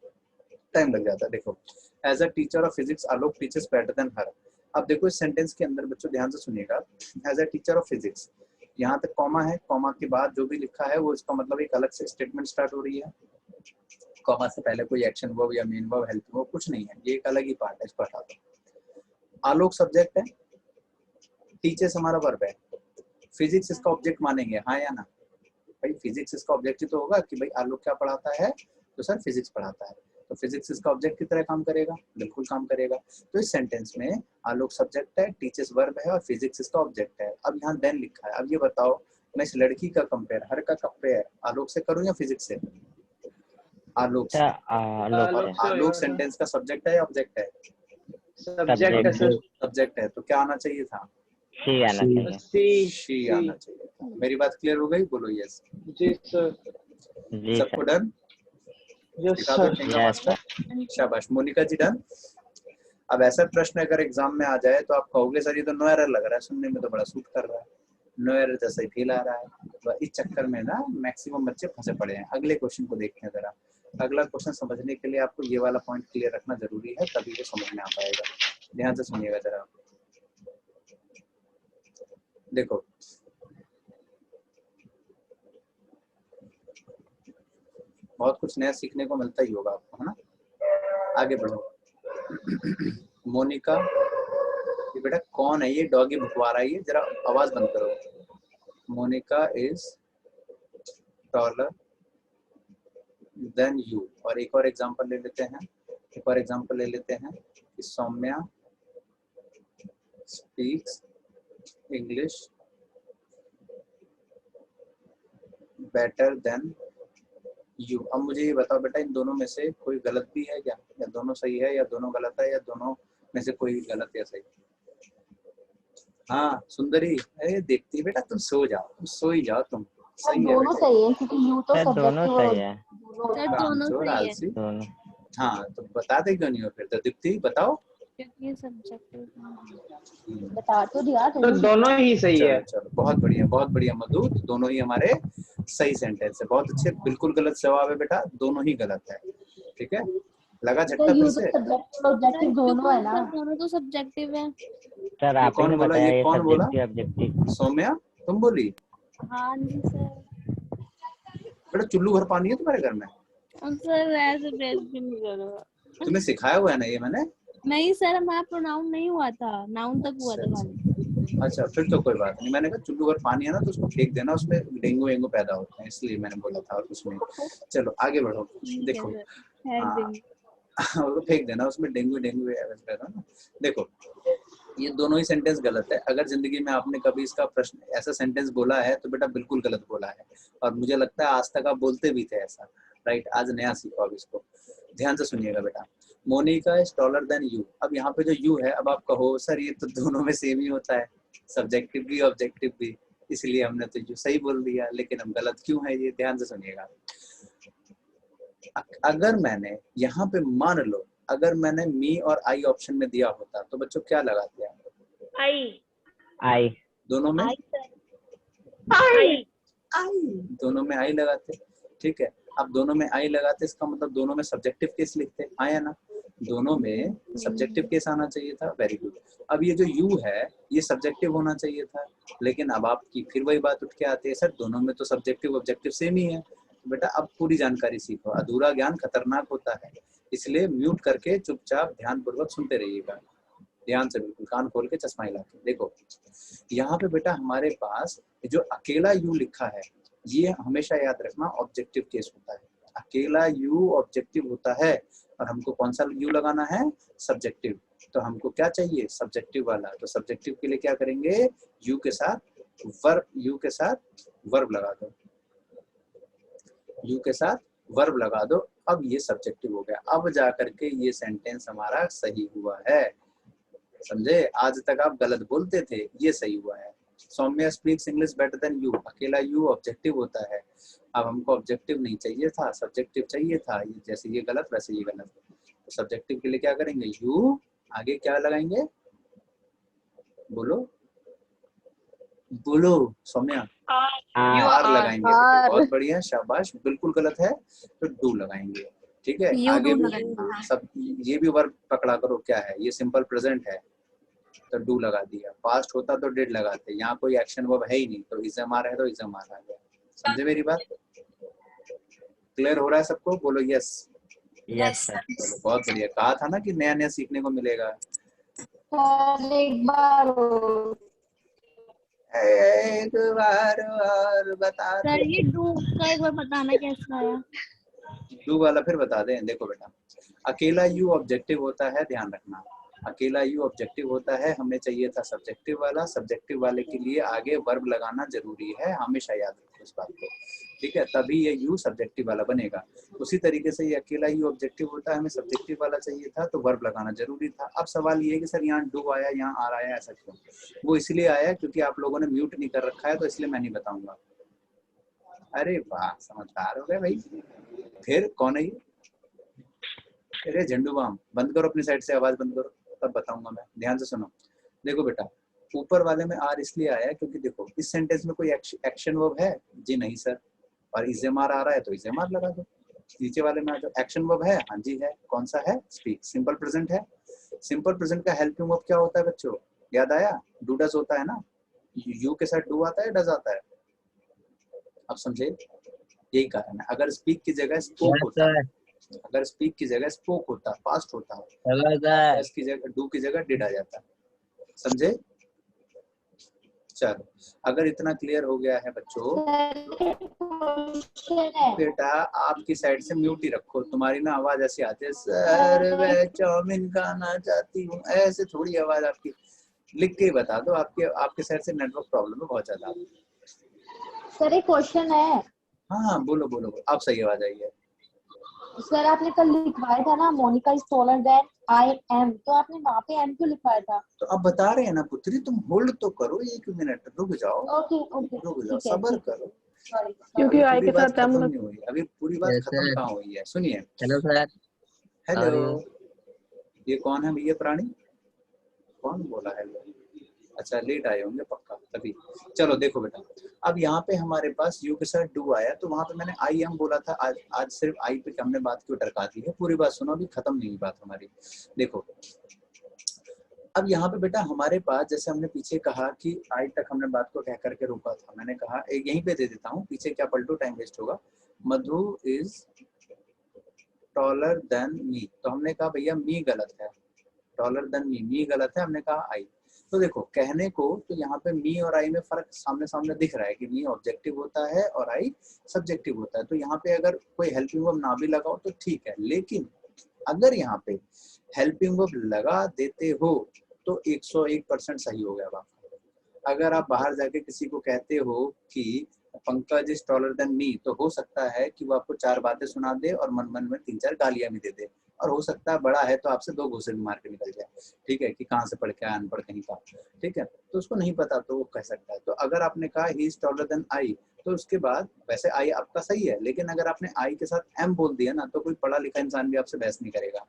टाइम लग जाता है। देखो as a teacher of physics Alok teachers better than her. अब देखो इस सेंटेंस के अंदर बच्चों ध्यान से सुनिएगा, as a teacher of physics, यहाँ तक कॉमा है, कॉमा के बाद जो भी लिखा है वो इसका मतलब एक अलग से स्टेटमेंट स्टार्ट हो रही है, कॉमा से पहले कोई एक्शन वर्ब या मेन वर्ब हेल्पिंग वर्ब कुछ नहीं है, ये एक अलग ही पार्ट है, इसको हटा दो। आलोक सब्जेक्ट है, टीचर्स हमारा वर्ब है, फिजिक्स इसका ऑब्जेक्ट मानेंगे हाँ या ना? भाई फिजिक्स इसका ऑब्जेक्ट ही तो होगा कि भाई आलोक क्या पढ़ाता है, तो सर फिजिक्स पढ़ाता है, तो फिजिक्स इसका ऑब्जेक्ट की तरह काम करेगा, बिल्कुल काम करेगा। तो इस सेंटेंस में आलोक सब्जेक्ट है, टीचर्स वर्ब है और फिजिक्स इसका ऑब्जेक्ट है। अब यहाँ देन लिखा है, अब ये बताओ मैं इस लड़की का कंपेयर, हर का कंपेयर आलोक से करूँ या फिजिक्स से? आलोक से। और आलोक सेंटेंस का सब्जेक्ट है या ऑब्जेक्ट है? सब्जेक्ट है, तो क्या आना चाहिए था? शी आना चाहिए। शी आना चाहिए था। मेरी बात क्लियर हो गई? बोलो यस। जी सर। सबको डन? शाबाश। मोनिका जी डन? अब ऐसा प्रश्न अगर एग्जाम में आ जाए तो आप कहोगे सर ये तो नो एरर लग रहा है, सुनने में तो बड़ा सूट कर रहा है, नो एरर जैसा ही फील आ रहा है। तो इस चक्कर में ना मैक्सिमम बच्चे फंसे पड़े हैं। अगले क्वेश्चन को देखते हैं जरा। अगला क्वेश्चन समझने के लिए आपको ये वाला पॉइंट क्लियर रखना जरूरी है, तभी वो समझ में आ पाएगा। ध्यान से सुनिएगा जरा। देखो बहुत कुछ नया सीखने को मिलता ही होगा आपको, है ना? आगे बढ़ो। मोनिका, ये बेटा कौन है? ये डॉगी भुकवा रहा है, ये जरा आवाज बंद करो। Monica is taller than you. और एक और एग्जांपल ले लेते हैं, एक और एग्जांपल ले लेते हैं कि Saumya speaks English better than you. अब मुझे ये बताओ बेटा इन दोनों में से कोई गलत भी है क्या, या दोनों सही है, या दोनों गलत है, या दोनों में से कोई गलत या सही? हाँ सुंदरी, अरे देखती बेटा तुम सो जाओ, तुम सो ही जाओ तुम। सही है दोनों सही है क्योंकि यू तो सर दोनों सही है। दोनों दोनों। हाँ तो बता दे क्यों नहीं हो फिर? तो दीप्ति बताओ। क्योंकि सब्जेक्टिव बता तो दिया तो दोनों ही सही है। चलो बहुत बढ़िया, बहुत बढ़िया मधु, दोनों ही हमारे सही सेंटेंस है। बहुत अच्छे। बिल्कुल गलत जवाब है बेटा, दोनों ही गलत है। ठीक है, लगा झटका तो फिर यू से? तो सब्जेक्टिव ऑब्जेक्टिव दोनों है ना। दोनों तो सब्जेक्टिव है। सर ये आप ही कौन ने बोला? बताया ये ये कौन बोला? Subjective objective. सौम्या तुम बोली? हाँ जी सर। बेटा चुल्लू भर पानी है तुम्हारे घर में? सर ऐसे बेइज्जती भी नहीं करो। तुम्हें सिखाया हुआ है ना ये मैंने? नहीं सर हमारा प्रोनाउन नहीं हुआ था, नाउन तक हुआ था खाली। अच्छा फिर तो कोई बात नहीं। मैंने कहा चुल्लू भर पानी है ना तो उसको फेंक देना, उसमें डेंगू वेंगू पैदा होते हैं, इसलिए मैंने बोला था। और उसमें चलो आगे बढ़ो। देखो हाँ फेंक देना, उसमें डेंगू पैदा ना। देखो ये दोनों ही सेंटेंस गलत है। अगर जिंदगी में आपने कभी इसका प्रश्न ऐसा सेंटेंस बोला है तो बेटा बिल्कुल गलत बोला है, और मुझे लगता है आज तक आप बोलते भी थे ऐसा, राइट? आज नया सीखो अब इसको। ध्यान से सुनिएगा बेटा। Monica is taller than you. अब यहाँ पे जो यू है, अब आप कहो सर ये तो दोनों में सेम ही होता है, सब्जेक्टिव भी ऑब्जेक्टिव भी, इसलिए हमने तो यू सही बोल दिया, लेकिन हम गलत क्यों है ये ध्यान से सुनिएगा। अगर मैंने यहाँ पे मान लो अगर मैंने मी और आई ऑप्शन में दिया होता तो बच्चों क्या लगाते हैं? आई। दोनों में आई दोनों में आई लगाते। ठीक है, अब दोनों में आई लगाते इसका मतलब दोनों में सब्जेक्टिव केस लिखते, हाँ या ना? दोनों में सब्जेक्टिव केस आना चाहिए था। Very good. अब ये जो यू है ये सब्जेक्टिव होना चाहिए था, लेकिन अब आपकी फिर वही बात उठ के आती है सर दोनों में तो सब्जेक्टिव ऑब्जेक्टिव सेम ही है। बेटा अब पूरी जानकारी सीखो, अधूरा ज्ञान खतरनाक होता है, इसलिए म्यूट करके चुपचाप ध्यानपूर्वक सुनते रहिएगा। ध्यान से बिल्कुल कान खोल के चश्मा हिला के देखो। यहाँ पे बेटा हमारे पास जो अकेला यू लिखा है ये हमेशा याद रखना ऑब्जेक्टिव केस होता है। अकेला यू ऑब्जेक्टिव होता है और हमको कौन सा यू लगाना है, सब्जेक्टिव। तो हमको क्या चाहिए, सब्जेक्टिव वाला। तो सब्जेक्टिव के लिए क्या करेंगे, यू के साथ वर्ब लगा दो, यू के साथ वर्ब लगा दो। अब ये सब्जेक्टिव हो गया, अब जा करके ये सेंटेंस हमारा सही हुआ है। समझे, आज तक आप गलत बोलते थे, ये सही हुआ है। Saumya speaks English better than you, अकेला यू ऑब्जेक्टिव होता है। अब हमको ऑब्जेक्टिव नहीं चाहिए था, सब्जेक्टिव चाहिए था। जैसे ये गलत वैसे ये गलत। तो सब्जेक्टिव के लिए क्या करेंगे, यू, आगे क्या लगाएंगे, बोलो बोलो सौम्या, आर लगाएंगे। बहुत बढ़िया, शाबाश। बिल्कुल गलत है तो डू लगाएंगे। ठीक है, आगे भी सब ये भी वर्ब पकड़ा करो, क्या है ये, सिंपल प्रेजेंट है तो डू लगा दिया। पास्ट होता तो डिड लगाते, यहाँ कोई एक्शन वर्ब है ही नहीं तो इज़म आ रहा है तो इज़म आ रहा है। समझे मेरी बात, क्लियर हो रहा है सबको, बोलो यस। Yes sir. चलो बहुत बढ़िया, कहा था ना कि नया नया सीखने को मिलेगा। एक बार और बता सर ये डू का एक बार बताना कैसा आया। डू वाला फिर बता दें। देखो बेटा, अकेला यू ऑब्जेक्टिव होता है, ध्यान रखना, अकेला यू ऑब्जेक्टिव होता है। हमें चाहिए था सब्जेक्टिव वाला, सब्जेक्टिव वाले के लिए आगे वर्ब लगाना जरूरी है, हमेशा याद रखो इस बात को। ठीक है, तभी ये यू सब्जेक्टिव वाला बनेगा। उसी तरीके से ये अकेला यू ऑब्जेक्टिव होता है, हमें सब्जेक्टिव वाला चाहिए था तो वर्ब लगाना जरूरी था। अब सवाल ये है कि सर यहाँ डू आया, यहाँ आ रहा है, ऐसा क्यों? वो इसलिए आया क्योंकि आप लोगों ने म्यूट नहीं कर रखा है, तो इसलिए मैं नहीं बताऊंगा। अरे वाह, समझदार हो गए भाई। फिर कौन है ये? अरे झंडू बाम, बंद करो अपनी साइड से, आवाज बंद करो, तब बताऊंगा मैं। ध्यान से सुनो। देखो बेटा, ऊपर वाले में आर इसलिए आया क्योंकि देखो इस सेंटेंस में कोई एक्शन वर्ब है जी, नहीं सर, और इज़ेमार आ रहा है तो इज़ेमार लगा दो। नीचे वाले में आ जाओ, एक्शन वर्ब है, हाँ जी है, कौन सा है, स्पीक। सिंपल प्रेजेंट है, सिंपल प्रेजेंट का हेल्पिंग वर्ब क्या होता है बच्चों, याद आया, डू डज होता है ना। यू के साथ डू आता है, डज आता है, अब समझे, यही कारण है। अगर स्पीक की जगह स्पोक होता है, अगर स्पीक की जगह स्पोक होता, पास्ट होता है, इसकी जगह डू की जगह डिड आ जाता। समझे? चलो, अगर इतना क्लियर हो गया है बच्चों, बेटा आपकी साइड से म्यूट ही रखो। तुम्हारी ना आवाज ऐसी आती है, सर मैं चाउमीन खाना चाहती हूँ, ऐसे थोड़ी आवाज आपकी। लिख के ही बता दो, आपके साइड से नेटवर्क प्रॉब्लम है बहुत ज्यादा। सर एक क्वेश्चन है। हाँ बोलो बोलो, आप सही आवाज आई है। सर आपने कल लिखवाया था ना, Monica is taller than I am, तो आपने वहाँ पे एम क्यों लिखवाया था? तो अब बता रहे हैं ना पुत्री, तुम होल्ड तो करो, 1 मिनट रुक जाओ। ओके ओके, रुक जाओ, सब्र करो, क्योंकि आई के साथ खत्म नहीं हुई अभी, पूरी बात खत्म कहाँ हुई है। सुनिए, हेलो सर। हेलो, ये कौन है भैया प्राणी, कौन बोला हेलो? अच्छा लेट आए होंगे पक्का तभी। चलो देखो बेटा, अब यहाँ पे हमारे पास यू के साथ डू आया, तो वहां पे मैंने आई एम बोला था। आज सिर्फ आई पे हमने बात क्यों टरका दी है, पूरी बात सुनो, अभी खत्म नहीं हुई बात हमारी। देखो अब यहाँ पे बेटा हमारे पास, जैसे हमने पीछे कहा कि आई तक हमने बात को कह करके रोका था, मैंने कहा एक यहीं पे दे देता हूँ, पीछे क्या पलटो, टाइम वेस्ट होगा। मधु इज टॉलर देन मी, तो हमने कहा भैया मी गलत है, टॉलर देन मी गलत है, हमने कहा आई। तो देखो कहने को तो यहाँ पे मी और आई में फर्क सामने सामने दिख रहा है कि मी ऑब्जेक्टिव होता है और आई सब्जेक्टिव होता है। तो यहाँ पे अगर कोई हेल्पिंग वर्ब ना भी लगाओ तो ठीक है, लेकिन अगर यहाँ पे हेल्पिंग वर्ब लगा देते हो तो 101% सही हो गया बात। अगर आप बाहर जाके किसी को कहते हो कि पंकज इज टॉलर देन मी, तो हो सकता है कि वो आपको 4 बातें सुना दे और मन मन में 3-4 गालियां भी दे दे, और हो सकता है बड़ा है तो आपसे 2 घूंसे भी मार के निकल जाए। ठीक है, कि कहाँ से पढ़ के आया, अनपढ़ कहीं का। ठीक है, तो उसको नहीं पता तो वो कह सकता है। तो अगर आपने कहा he is taller than I, तो उसके बाद वैसे आई आपका सही है, लेकिन अगर आपने आई के साथ एम बोल दिया ना, तो कोई पढ़ा लिखा इंसान भी आपसे बहस नहीं करेगा।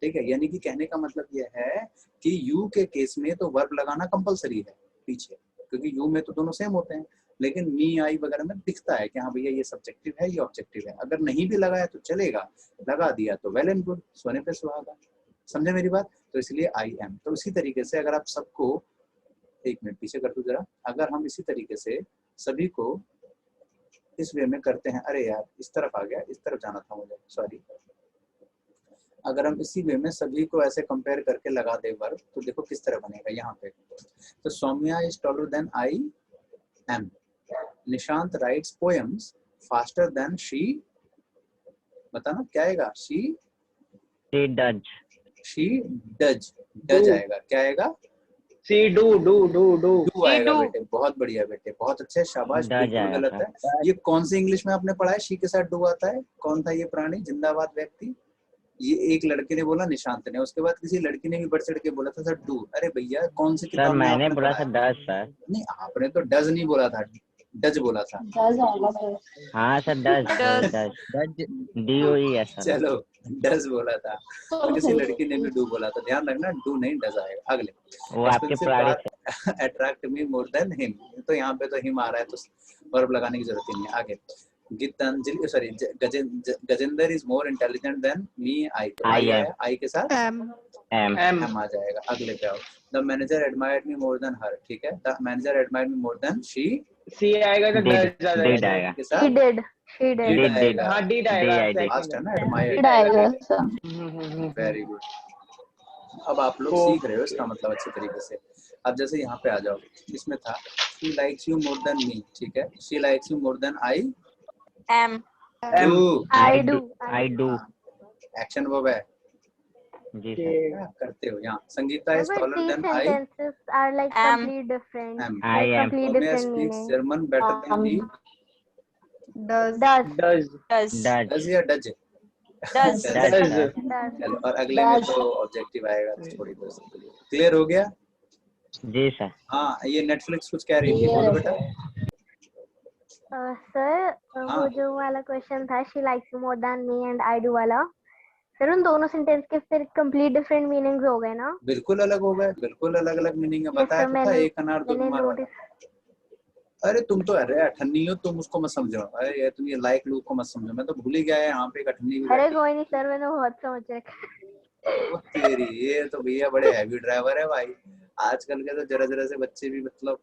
ठीक है, यानी कि कहने का मतलब यह है कि यू के केस में तो वर्ब लगाना कंपलसरी है पीछे, क्योंकि यू में तो दोनों सेम होते हैं, लेकिन मी आई वगैरह में दिखता है कि हाँ भैया ये सब्जेक्टिव है, ये ऑब्जेक्टिव है। अगर नहीं भी लगाया तो चलेगा, लगा दिया तो वेल एंड गुड, सोने पे सुहागा। समझे मेरी बात? तो इसलिए आई एम। तो इसी तरीके से अगर आप सबको, 1 मिनट पीछे कर दो जरा, अगर हम इसी तरीके से सभी को इस वे में करते हैं, अरे यार इस तरफ आ गया, इस तरफ जाना था मुझे, सॉरी। अगर हम इसी वे में सभी को ऐसे कंपेयर करके लगा दे वर्ब, तो देखो किस तरह बनेगा यहाँ पे। तो Saumya is taller than I am, Nishant writes poems faster than she, बताना क्या आएगा? शी डज डज, डज आएगा, क्या आएगा? सी डू डू आएगा बेटे, बहुत बढ़िया बेटे, बहुत अच्छे, शाबाश, डज बिल्कुल आएगा गलत है। ये कौन सी इंग्लिश में आपने पढ़ा है शी के साथ डू आता है? कौन था ये प्राणी, जिंदाबाद व्यक्ति? ये एक लड़के ने बोला, निशांत ने, उसके बाद किसी लड़की ने भी बढ़ चढ़ के बोला था सर डू। अरे भैया कौन सी सर किताब में मैंने आपने बोला पढ़ा था है? Does sir. नहीं, आपने तो डज नहीं बोला था, डज बोला था। डज आएगा सर। हाँ सर डज DOE सर। चलो डज बोला था, तो और किसी सही लड़की ने भी डू बोला था, ध्यान रखना, डू नहीं डज आएगा। अगले, वो आपके पुराने थे। अट्रैक्ट मी मोर देन हिम, तो यहाँ पे तो हिम आ रहा है, तो वर्ब लगाने की जरूरत ही नहीं है। आगे, Gitanjali sorry Gajendra is more intelligent than me, I, तो आई आया, आई के साथ एम एम आ जाएगा। अगले पे आओ, the manager admired me more than her, ठीक है, the manager admired me more than she, C आएगा तो डज आ डिड जाएगा। आएगा। के she साथ did she did did Did, आएगा, हाँ डिड आएगा, did, लास्ट है second ना, did एडमायर्ड। आएगा सर। वेरी गुड, अब आप लोग तो- सीख रहे हो इसका मतलब अच्छे तरीके से। अब जैसे यहाँ पे आ जाओ, इसमें था she likes you more than me, ठीक है, she likes you more than I am do, I do action verb है, जी सर। क्या करते हो यहाँ? Sangeeta is taller than I sentences are like Am. complete different. Am, I am. Complete रोमिया different speaks meaning. German better than me, Does. Does does या does? Does. Does Does. चलो, और अगले में तो ऑब्जेक्टिव आएगा, थोड़ी देर से क्लियर हो गया? जी सर। हाँ, ये नेटफ्लिक्स कुछ कह रही थी, बोलो बेटा। Sir, हाँ। वो जो वाला क्वेश्चन था she likes you more than me and I do वाला, सर उन दोनों सेंटेंस के फिर कंप्लीट डिफरेंट मीनिंग्स हो गए ना? बिल्कुल अलग हो गए, बिल्कुल अलग अलग मीनिंग है, Yes, बताया sir, तो था, मैंने- एक अनार दो मैंने बीमार वाला। नोटिस। अरे तुम तो, अरे अठन्नी हो तुम, उसको मत समझो, अरे ये तुम ये लाइक लूक को मत समझो, मैं तो भूल ही गया है यहाँ पे एक अठन्नी भी अरे बैठी। कोई नहीं सर, मैंने बहुत समझ रखा। ओ तेरी, ये तो भैया बड़े हैवी ड्राइवर है भाई, आजकल के तो जरा जरा से बच्चे भी मतलब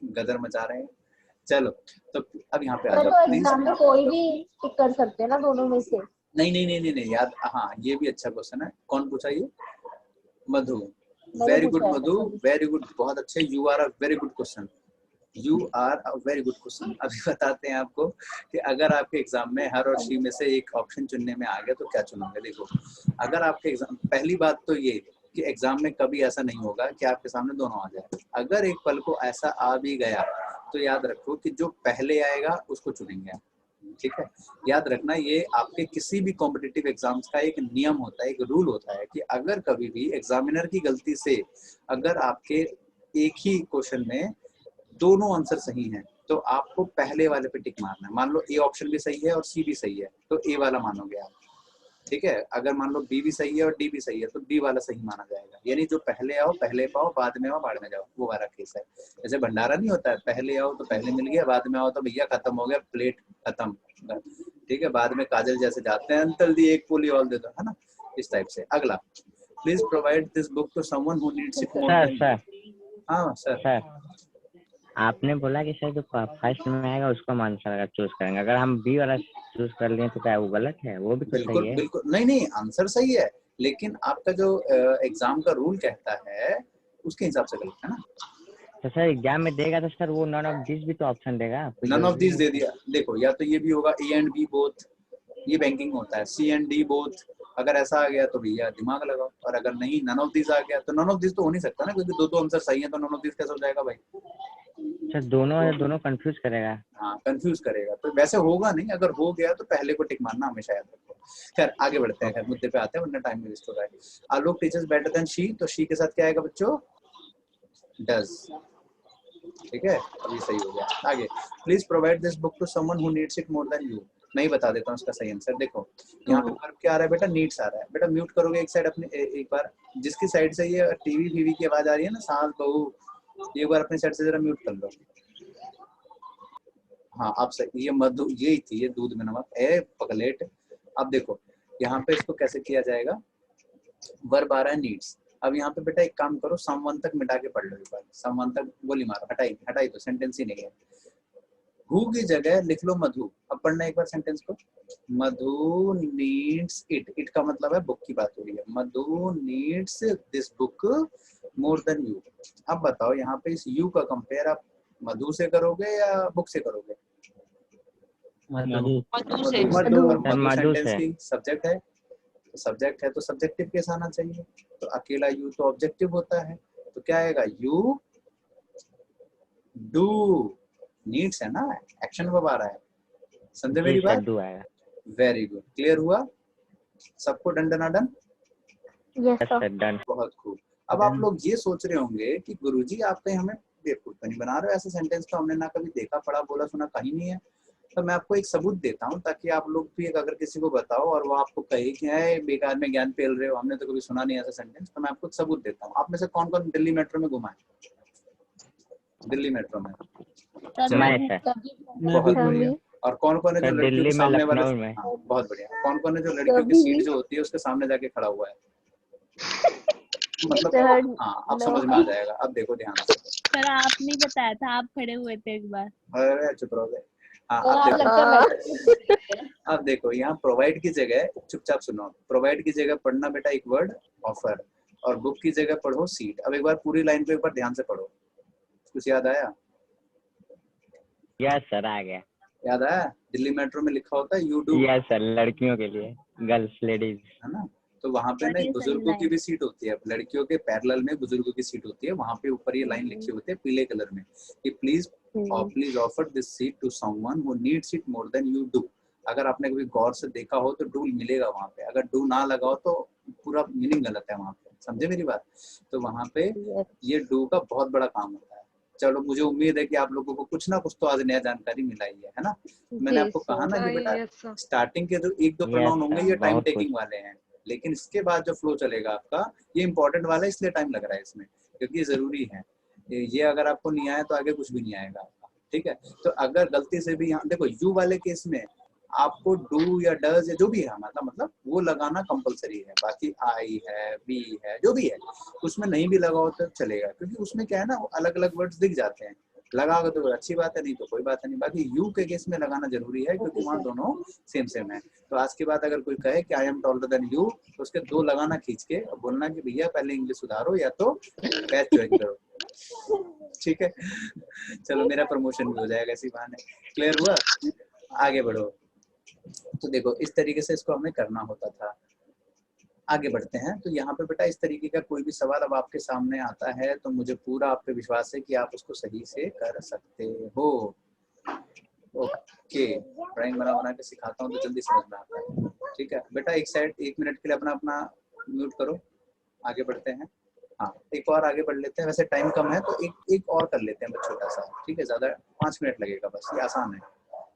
गदर मचा रहे हैं। चलो, तो अब यहाँ पे आ सर जाओ तो प्लीज। एग्जाम में कोई भी टिक कर सकते हैं ना दोनों में से? नहीं नहीं नहीं नहीं नहीं, याद, हाँ ये भी अच्छा क्वेश्चन है। कौन पूछा ये? मधु, मैंने वेरी गुड पूछा है, मधु, सर। वेरी गुड, बहुत अच्छे, you are a very good question, you are a very good question. अभी बताते हैं आपको कि अगर आपके एग्जाम में हर और शी में से एक ऑप्शन चुनने में आ गया तो क्या चुनोगे। देखो, अगर आपके एग्जाम, पहली बात तो ये कि एग्जाम में कभी ऐसा नहीं होगा कि आपके सामने दोनों आ जाए। अगर एक पल को ऐसा आ भी गया तो याद रखो कि जो पहले आएगा उसको चुनेंगे आप, ठीक है। याद रखना, ये आपके किसी भी कॉम्पिटिटिव एग्जाम्स का एक नियम होता है, एक रूल होता है कि अगर कभी भी एग्जामिनर की गलती से अगर आपके एक ही क्वेश्चन में दोनों आंसर सही हैं तो आपको पहले वाले पे टिक मारना है। मान लो ए ऑप्शन भी सही है और सी भी सही है तो ए वाला मानोगे आप, ठीक है। अगर मान लो बी भी सही है और डी भी सही है तो बी वाला सही माना जाएगा। यानी जो पहले आओ पहले पाओ, बाद में आओ बाद में जाओ, वो वाला केस है। जैसे भंडारा नहीं होता है, पहले आओ तो पहले मिल गया, बाद में आओ तो भैया खत्म हो गया, प्लेट खत्म, ठीक है। बाद में काजल जैसे जाते हैं, अंकल दी एक पूली और दे दो, है ना, इस टाइप से। अगला, please provide this book to someone who needs it more than. Sir हाँ सर, आपने बोला कि सर जो फर्स्ट में आएगा उसको हम आंसर चूज करेंगे, अगर हम बी वाला चूज कर लिए तो क्या वो गलत है? वो भी तो बिल्कुल सही है। बिल्कुल, नहीं नहीं, आंसर सही है, लेकिन आपका जो एग्जाम का रूल कहता है उसके हिसाब से गलत है ना। तो सर एग्जाम में देगा तो सर वो नॉन ऑफ दिस भी तो ऑप्शन देगा। नन ऑफ दिस दे दिया, देखो या तो ये भी होगा ए एंड बी बोथ, ये बैंकिंग होता है, सी एंड डी बोथ। अगर ऐसा आ गया तो भैया दिमाग लगाओ, और अगर नहीं नन ऑफ दिस आ गया तो नन ऑफ दिस तो हो नहीं सकता ना, क्योंकि दो आंसर सही है तो नन ऑफ दिस कैसे हो जाएगा भाई। सर दोनों कंफ्यूज करेगा। हाँ कंफ्यूज करेगा, तो वैसे होगा नहीं, अगर हो गया तो पहले को टिक मारना हमेशा याद रखो। खैर आगे बढ़ते हैं, खैर मुद्दे पे आते हैं वरना टाइम वेस्ट हो रहा है। आलोक टीचर्स बेटर देन शी, तो शी के साथ क्या आएगा बच्चों? डज, ठीक है, अभी सही हो गया। आगे, please provide this book to someone who needs it more than you. मैं ही बता देता हूँ इसका सही आंसर। देखो यहाँ पे वर्ब क्या आ रहा है बेटा? नीड्स आ रहा है। बेटा म्यूट करोगे एक साइड अपने, एक बार जिसकी साइड से ये टीवी वीवी की आवाज आ रही है ना, सास बहू, एक बार अपनी साइड से जरा म्यूट कर लो। हाँ आप सही, ये मधु यही थी, ये दूध में नमक ए पगलेट। अब देखो यहाँ पे इसको कैसे किया जाएगा, वर्ब आ रहा है नीड्स। अब यहाँ पे बेटा एक काम करो, समवन तक मिटा के पढ़ लो एक बार, समवन तक गोली मारो, हटाई तो सेंटेंस ही नहीं है। हु की जगह लिख लो मधु। अब पढ़ना एक बार सेंटेंस को, मधु नीड्स इट, इट का मतलब है बुक की बात हो रही है। Madhu needs this book more than you. अब बताओ यहाँ पे इस यू का कंपेयर आप मधु से करोगे या बुक से करोगे? मधु से मधु। और सर, मधु मधु सेंटेंस से। की सब्जेक्ट है, तो सब्जेक्ट है तो सब्जेक्टिव केस आना चाहिए। तो अकेला यू तो ऑब्जेक्टिव होता है, तो क्या आएगा? You do. नीड्स है ना, एक्शन वर्ब आ रहा है। समझे जी मेरी सर, बात? डू आएगा। वेरी गुड, क्लियर हुआ सबको? Done done done. Yes yes sir. Sir, done. बहुत खूब। अब आप लोग ये सोच रहे होंगे कि गुरुजी आप कहीं हमें बेवकूफ तो नहीं बना रहे हो, ऐसे सेंटेंस तो हमने ना कभी देखा पढ़ा बोला सुना कहीं नहीं है। तो मैं आपको एक सबूत देता हूँ ताकि आप लोग भी अगर किसी को बताओ और वो आपको कहे कि है बेकार में ज्ञान पेल रहे हो, हमने तो कभी सुना नहीं ऐसा सेंटेंस, तो मैं आपको एक सबूत देता हूँ। आप में से कौन कौन दिल्ली मेट्रो में घुमा है? दिल्ली मेट्रो में मैं सर, बहुत बढ़िया। और कौन कौन है जो सर लड़कियों दिल्ली के में, सामने वाले? लखनऊ में। हाँ, बहुत बढ़िया। कौन कौन है जो लड़कियों की सीट जो होती है उसके सामने जाके खड़ा हुआ है? मतलब हाँ, अब समझ में आ जाएगा। अब देखो ध्यान से। सर आप नहीं बताया था, आप खड़े हुए थे एक बार। अरे चुप रहो बे। हाँ, और आप लगता है अब देखो यहाँ प्रोवाइड की जगह, चुपचाप सुनो, प्रोवाइड की जगह पढ़ना बेटा एक वर्ड ऑफर, और बुक की जगह पढ़ो सीट। अब एक बार पूरी लाइन को एक बार ध्यान से पढ़ो। कुछ याद आया? यस सर, आ गया। याद आया? दिल्ली मेट्रो में लिखा होता है यू डू, यस सर, लड़कियों के लिए, गर्ल्स, लेडीज। है ना? तो वहाँ पे ना बढ़िया बुजुर्गों की समझाया। भी सीट होती है, लड़कियों के पैरेलल में बुजुर्गों की सीट होती है। वहाँ पे ऊपर ये लाइन लिखी होती है पीले कलर में कि please offer this seat to someone who needs it more than you do. अगर आपने कभी गौर से देखा हो तो डू मिलेगा वहाँ पे, अगर डू ना लगा हो तो पूरा मीनिंग गलत है वहाँ पे। समझे मेरी बात? तो वहाँ पे ये डू का बहुत बड़ा काम होता है। चलो, मुझे उम्मीद है कि आप लोगों को कुछ ना कुछ तो आज नया जानकारी मिला ही है ना? मैंने आपको कहा ना कि बेटा स्टार्टिंग के जो एक दो प्रोनाउन होंगे ये टाइम बहुत कुछ। टेकिंग वाले हैं, लेकिन इसके बाद जो फ्लो चलेगा आपका ये इंपॉर्टेंट वाला है, इसलिए टाइम लग रहा है इसमें, क्योंकि ये जरूरी है। ये अगर आपको नहीं आया तो आगे कुछ भी नहीं आएगा आपका, ठीक है? तो अगर गलती से भी यहाँ देखो यू वाले केस में आपको डू या डज या जो भी है मतलब वो लगाना कंपलसरी है। बाकी आई है, बी है, जो भी है उसमें नहीं भी लगाओ तो चलेगा, क्योंकि उसमें क्या है ना अलग अलग वर्ड्स दिख जाते हैं। लगाओगे तो अच्छी बात है, नहीं तो कोई बात नहीं। बाकी यू के केस में लगाना जरूरी है क्योंकि वहाँ दोनों सेम सेम है। तो आज के बाद अगर कोई कहे कि I am taller than you तो उसके दो लगाना खींच के और बोलना कि भैया पहले इंग्लिश सुधारो या तो बैच ज्वाइन करो, ठीक है? चलो मेरा प्रमोशन भी हो जाएगा इसी बहाने। क्लियर हुआ? आगे बढ़ो। तो देखो इस तरीके से इसको हमें करना होता था। आगे बढ़ते हैं। तो यहाँ पे बेटा इस तरीके का कोई भी सवाल अब आपके सामने आता है तो मुझे पूरा आप पे विश्वास है कि आप उसको सही से कर सकते हो। ओके, ड्राइंग बना के सिखाता हूँ तो जल्दी समझ में आता है, ठीक है बेटा? एक साइड 1 मिनट के लिए अपना म्यूट करो। आगे बढ़ते हैं। हाँ, एक और आगे बढ़ लेते हैं। वैसे टाइम कम है तो एक और कर लेते हैं बस, छोटा सा, ठीक है? ज्यादा 5 मिनट लगेगा बस, ये आसान है।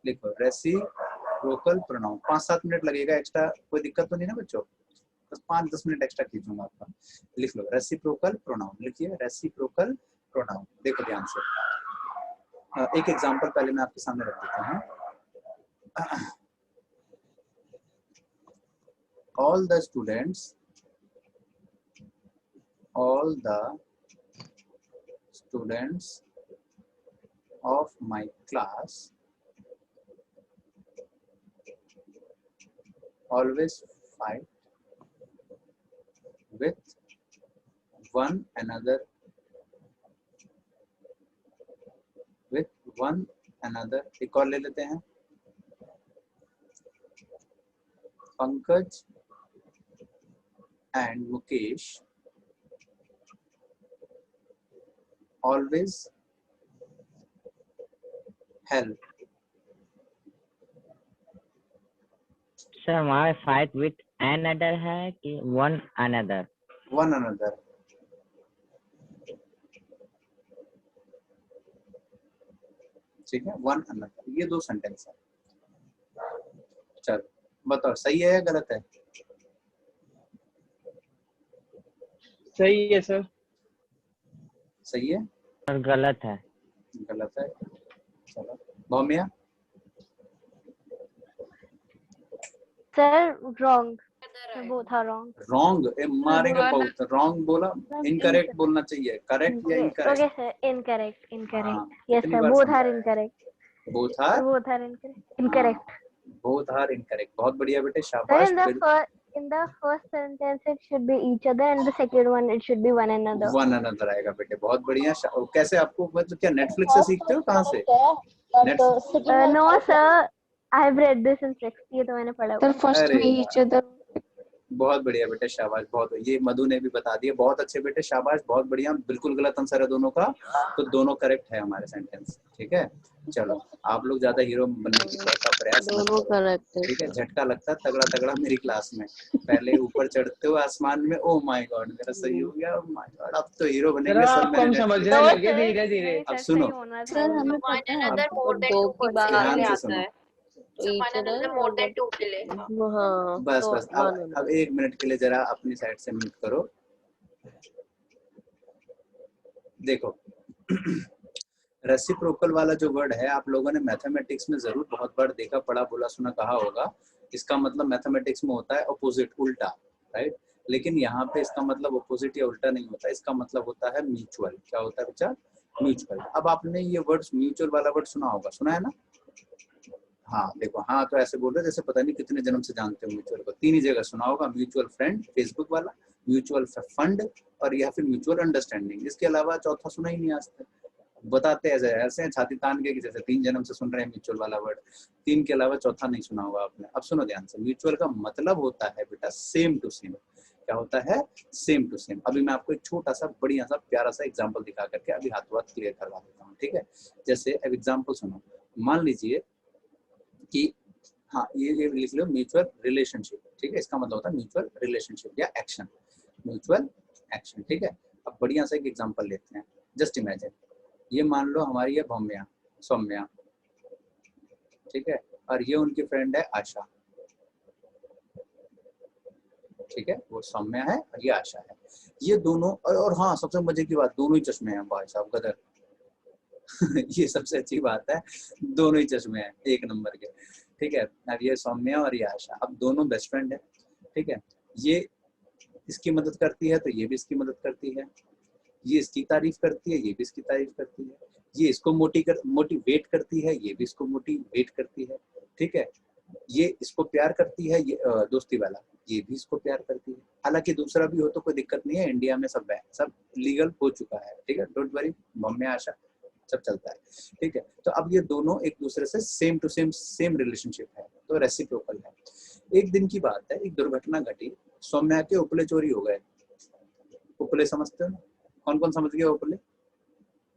लिखो रेसिप्रोकल प्रोनाउन, 5-7 मिनट लगेगा एक्स्ट्रा, कोई दिक्कत तो नहीं ना बच्चों? बस 5-10 मिनट एक्स्ट्रा खींचूंगा आपका। लिख लो रेसिप्रोकल प्रोनाउन, लिखिए रेसिप्रोकल प्रोनाउन। देखो ध्यान से, एक एग्जांपल पहले मैं आपके सामने रख देता हूँ। all the students of my class always fight with one another एक और ले लेते हैं। Pankaj and Mukesh always help। Sir हमारे फाइट विथ अनदर है कि वन अनदर? One another. ठीक है, वन अनदर, ये दो सेंटेंस है। चलो बताओ सही है या गलत है? सही है सर। सही है? और गलत है? गलत है। चलो Bhaumiya? Sir wrong, both are wrong. Wrong? मारेगा बहुत। रॉन्ग बोला, इनकरेक्ट बोलना चाहिए। करेक्ट या इनकरेक्ट? Okay sir, incorrect. हाँ, यस कितनी सर, बार बोथ समझाया आर है? Incorrect. Both are incorrect. Both are incorrect. बहुत बढ़िया बेटे, Sir, शाबाश। in the first sentence it should be each other, and the second one it should be one another. One another आएगा बेटे, बहुत बढ़िया। कैसे आपको मतलब क्या नेटफ्लिक्स से सीखते हो? कहाँ से? No sir, I have read this in 6th, ये तो मैंने पढ़ा हुआ सर है। फर्स्ट अरे में ईच अदर। बहुत बढ़िया बेटे, शाबाश, बहुत। ये मधु ने भी बता दिया, बहुत अच्छे बेटे, शाबाश, बहुत बढ़िया। बिल्कुल गलत आंसर है दोनों का, तो दोनों करेक्ट है हमारे सेंटेंस। ठीक है, चलो आप लोग ज्यादा हीरो बनने की का प्रयास मत दोनों करो। करेक्ट है ठीक है, सर। झटका लगता है तगड़ा तगड़ा मेरी क्लास में। पहले ऊपर चढ़ते हो आसमान में, ओ माय गॉड मेरा सही हो गया, ओ माय गॉड अब तो हीरो सर बनेंगे सब। आपको हम मैंने समझने तो लगे सर धीरे धीरे। नहीं अब सर, सुनो, सही होना था सर वो। हमें वन पता है अनदर आपको मोर देन दो 2 की बात ध्यान परसेंट से आता सुनो। है तो one each another other more और देन 2 के लिए। हाँ बस तो बस वन अनदर। अब 1 मिनट के लिए जरा अपनी साइड से म्यूट करो। देखो रेसिप्रोकल वाला जो वर्ड है, आप लोगों ने मैथमेटिक्स में जरूर बहुत बार देखा, पढ़ा, बोला, सुना, कहा होगा। इसका मतलब मैथमेटिक्स में होता है अपोजिट, उल्टा, राइट। लेकिन यहाँ पे इसका मतलब अपोजिट या उल्टा नहीं होता, इसका मतलब होता है म्यूचुअल। क्या होता है बच्चा? म्यूचुअल। अब आपने ये वर्ड म्यूचुअल वाला वर्ड सुना होगा, सुना है ना? हाँ देखो, हाँ तो ऐसे बोल रहे जैसे पता नहीं कितने जन्म से जानते हो म्यूचुअल को। 3 ही जगह सुना होगा, म्यूचुअल फ्रेंड फेसबुक वाला, म्यूचुअल फंड, और या फिर म्यूचुअल अंडरस्टैंडिंग। इसके अलावा चौथा सुना ही नहीं आज तक। बताते ऐसे ऐसे छाती तान के कि जैसे 3 जन्म से सुन रहे हैं म्यूचुअल वाला वर्ड। 3 के अलावा चौथा नहीं सुना होगा आपने। अब सुनो ध्यान से, म्यूचुअल का मतलब होता है बेटा सेम टू सेम। क्या होता है? Same to same. अभी मैं आपको एक छोटा सा बढ़िया सा प्यारा सा एग्जांपल दिखा करके अभी हाथों हाथ क्लियर करवा देता हूँ। ठीक है, जैसे अब एग्जांपल सुनो। मान लीजिए कि हाँ ये लिख लो, म्यूचुअल रिलेशनशिप। ठीक है, इसका मतलब होता है म्यूचुअल रिलेशनशिप या एक्शन, म्यूचुअल एक्शन। ठीक है, अब बढ़िया सा एक एग्जांपल लेते हैं। जस्ट इमेजिन, ये मान लो हमारी है भौम्या, सौम्या, ठीक है, और ये उनकी फ्रेंड है आशा। ठीक है, वो सौम्या है और ये आशा है। ये दोनों और हाँ सबसे मजे की बात, दोनों ही चश्मे हैं भाई साहब, गदर। ये सबसे अच्छी बात है, दोनों ही चश्मे हैं 1 नंबर के। ठीक है, अब ये सौम्या और ये आशा, अब दोनों बेस्ट फ्रेंड है। ठीक है, ये इसकी मदद करती है तो ये भी इसकी मदद करती है, ये इसकी तारीफ करती है, ये भी इसकी तारीफ करती है, ये इसको मोटिवेट करती है, ये भी इसको मोटिवेट करती है। ठीक है, ये इसको प्यार करती है, ये दोस्ती वाला, ये भी इसको प्यार करती है। हालांकि दूसरा भी हो तो कोई दिक्कत नहीं है, इंडिया में सब है, सब लीगल हो चुका है। ठीक है, डोंट वरी, मम्मी आशा सब चलता है। ठीक है, तो अब ये दोनों एक दूसरे से सेम टू सेम रिलेशनशिप है, तो रेसिप्रोकल है। एक दिन की बात है, एक दुर्घटना घटी, सौम्या के उपले चोरी हो गए। उपले समझते हो ना? कौन कौन समझ गया उपले?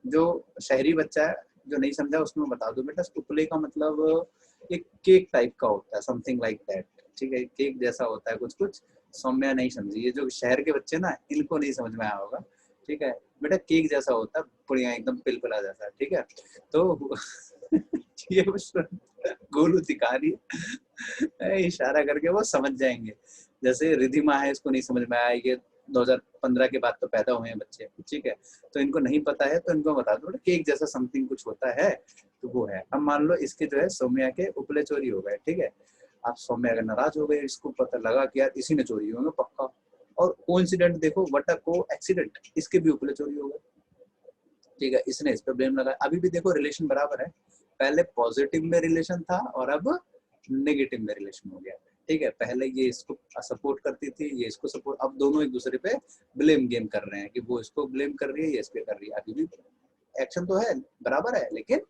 जो शहरी बच्चा है, जो नहीं समझा उसको मैं बता दूं बेटा, उपले का मतलब एक केक टाइप का होता है, समथिंग लाइक दैट। ठीक है, केक जैसा होता है कुछ कुछ। सौम्या नहीं समझी, ये जो शहर के बच्चे ना, इनको नहीं समझ में आया होगा। ठीक है बेटा, केक जैसा होता है, बढ़िया एकदम पिलपिला जैसा। ठीक है, तो ये गोलू दिखा रही है इशारा करके, वो समझ जाएंगे। जैसे रिधिमा है, इसको नहीं समझ में आया, ये 2015 के बाद तो पैदा हुए हैं बच्चे। ठीक है, तो इनको नहीं पता है, तो इनको बता दो केक जैसा समथिंग कुछ होता है, तो वो है। अब मान लो इसके जो है सौम्या के उपले चोरी हो गए। ठीक है, आप सौम्या अगर नाराज हो गए, इसको पता लगा कि यार इसी ने चोरी होंगे पक्का, और कोइंसिडेंट देखो, व्हाट अ को-एक्सीडेंट, इसके भी उपले चोरी हो गए। ठीक है, इसने इस पे ब्लेम लगाया। अभी भी देखो रिलेशन बराबर है, पहले पॉजिटिव में रिलेशन था और अब नेगेटिव में रिलेशन हो गया। ठीक है, पहले ये इसको सपोर्ट करती थी, ये इसको सपोर्ट, अब दोनों एक दूसरे पे ब्लेम गेम कर रहे हैं कि वो इसको ब्लेम कर रही है, ये इस पे कर रही है। अभी भी एक्शन तो है, बराबर है, लेकिन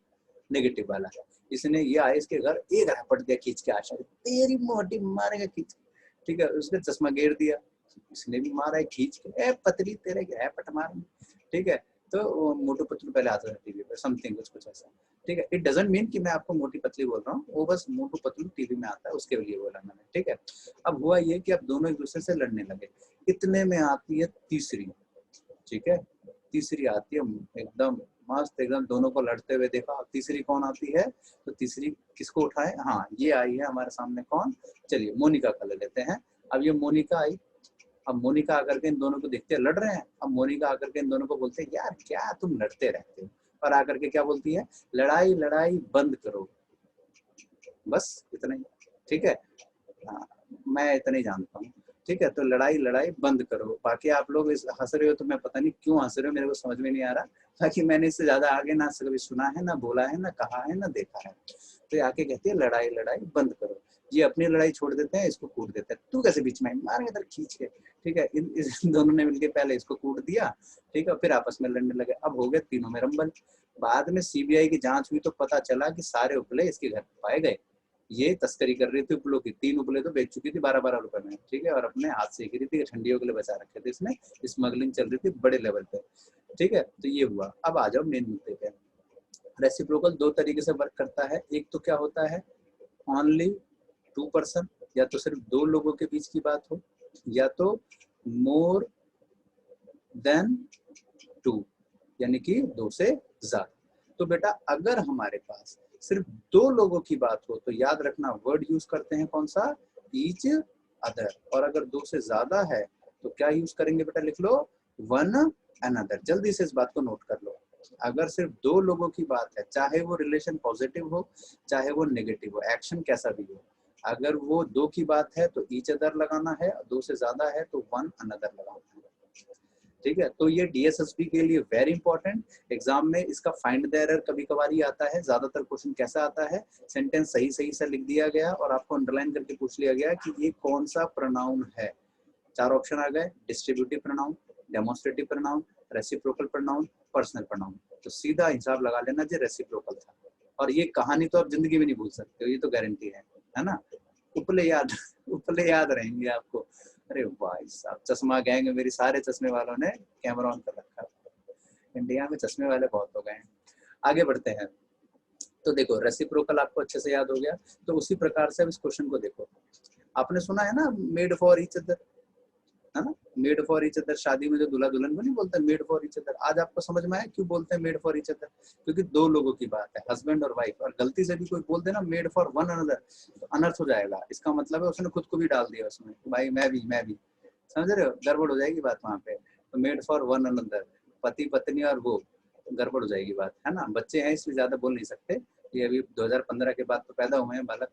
नेगेटिव वाला है। इसने ये आए इसके घर, एक रैपट दिया खींच के, आशा तेरी मोटी मारेगा खींच के। ठीक है, उसने चश्मा घेर दिया, इसने भी मारा है खींच के, ए पतली तेरे रैपट मारेंगे। ठीक है, तो मोटू पतलू पहले आता था टीवी पे, समथिंग कुछ ऐसा। ठीक है, इट डजंट मीन कि मैं आपको मोटी पतली बोल रहा हूँ, वो बस मोटू पतलू टीवी में आता है उसके लिए बोला मैंने। ठीक है, अब हुआ ये कि अब दोनों एक दूसरे से लड़ने लगे। इतने में आती है तीसरी। ठीक है, तीसरी आती है एकदम मस्त, एकदम दोनों को लड़ते हुए देखा। अब तीसरी कौन आती है? तो तीसरी किसको उठाए? हाँ, ये आई है हमारे सामने। कौन? चलिए मोनिका का ले लेते हैं। अब ये मोनिका आई, अब मोनिका आकर के इन दोनों को देखते लड़ रहे हैं। अब मोनिका आकर के इन दोनों को बोलते हैं, यार क्या तुम लड़ते रहते हो, और आकर के क्या बोलती है? लड़ाई लड़ाई बंद करो। बस इतना ही। ठीक है, हाँ, मैं इतना ही जानता हूँ। ठीक है, तो लड़ाई लड़ाई बंद करो। बाकी आप लोग इस हंस रहे हो, तो मैं पता नहीं क्यों हंस रहे हो, मेरे को समझ में नहीं आ रहा। बाकी मैंने इससे ज्यादा आगे ना कभी सुना है, ना बोला है, ना कहा है, ना देखा है। तो ये आके कहती है लड़ाई लड़ाई बंद करो। ये अपनी लड़ाई छोड़ देते हैं, इसको कूट देते हैं। तू कैसे बीच में मारेंगे इधर खींच के। ठीक है, इन दोनों ने मिलके पहले इसको कूट दिया। ठीक है, फिर आपस में लड़ने लगे। अब हो गए तीनों में रंबल। बाद में सीबीआई की जांच हुई तो पता चला कि सारे उपले इसके घर पाए गए। ये तस्करी कर रही थी उपलों की, 3 उपले तो बेच चुकी थी 12-12 रुपए में, ठीक है, और अपने हाथ से ही थी, ठंडियों के लिए बचा रखे थे इसने, स्मगलिंग चल रही थी बड़े लेवल पे, ठीक है। तो ये हुआ। अब आ जाओ मेन मुद्दे पे। रेसिप्रोकल 2 तरीके से वर्क करता है। एक तो क्या होता है, ओनली 2 पर्सन, या तो सिर्फ 2 लोगों के बीच की बात हो, या तो मोर देन 2, यानी कि 2 से ज्यादा। तो बेटा अगर हमारे पास सिर्फ 2 लोगों की बात हो तो याद रखना वर्ड यूज करते हैं कौन सा, ईच अदर, और अगर 2 से ज्यादा है तो क्या यूज करेंगे बेटा, लिख लो वन अनदर। जल्दी से इस बात को नोट कर लो। अगर सिर्फ 2 लोगों की बात है, चाहे वो रिलेशन पॉजिटिव हो चाहे वो नेगेटिव हो, एक्शन कैसा भी हो, अगर वो 2 की बात है तो ईच अदर लगाना है, 2 से ज्यादा है तो वन अनदर लगाना है, ठीक है। तो ये डीएसएसपी के लिए वेरी इंपॉर्टेंट। एग्जाम में इसका फाइंड द एरर कभी कभार ही आता है। ज्यादातर क्वेश्चन कैसा आता है, सेंटेंस सही सही से लिख दिया गया और आपको अंडरलाइन करके पूछ लिया गया कि ये कौन सा प्रोनाउन है। 4 ऑप्शन आ गए, distributive pronoun, demonstrative pronoun, reciprocal pronoun, personal pronoun. तो सीधा हिसाब लगा लेना जी रेसिप्रोकल था। और ये कहानी तो आप जिंदगी में नहीं भूल सकते हो, ये तो गारंटी है ना। उपले याद रहेंगे आपको। अरे भाई साहब, चश्मा गैंग, मेरी सारे चश्मे वालों ने कैमरा ऑन कर रखा है। इंडिया में चश्मे वाले बहुत हो गए हैं। आगे बढ़ते हैं। तो देखो रेसिप्रोकल आपको अच्छे से याद हो गया। तो उसी प्रकार से अब इस क्वेश्चन को देखो। आपने सुना है ना मेड फॉर ईच अदर, है ना, मेड फॉर ईच अदर। शादी में जो दूल्हा दुल्हन को नहीं बोलते मेड फॉर ईच अदर। आज आपको समझ में आया क्यों बोलते हैं मेड फॉर ईच अदर, क्योंकि 2 लोगों की बात है, हस्बैंड और वाइफ, और गलती से भी कोई बोल देना मेड फॉर वन अनदर तो अनर्थ हो जाएगा। इसका मतलब है उसने खुद को भी डाल दिया उसमें, भाई मैं भी, समझ रहे हो, गड़बड़ हो जाएगी बात वहां पे। तो मेड फॉर वन अनदर, पति पत्नी और वो, गड़बड़ हो जाएगी बात, है ना। बच्चे हैं इसलिए ज्यादा बोल नहीं सकते, ये अभी 2015 के बाद तो पैदा हुए हैं बालक,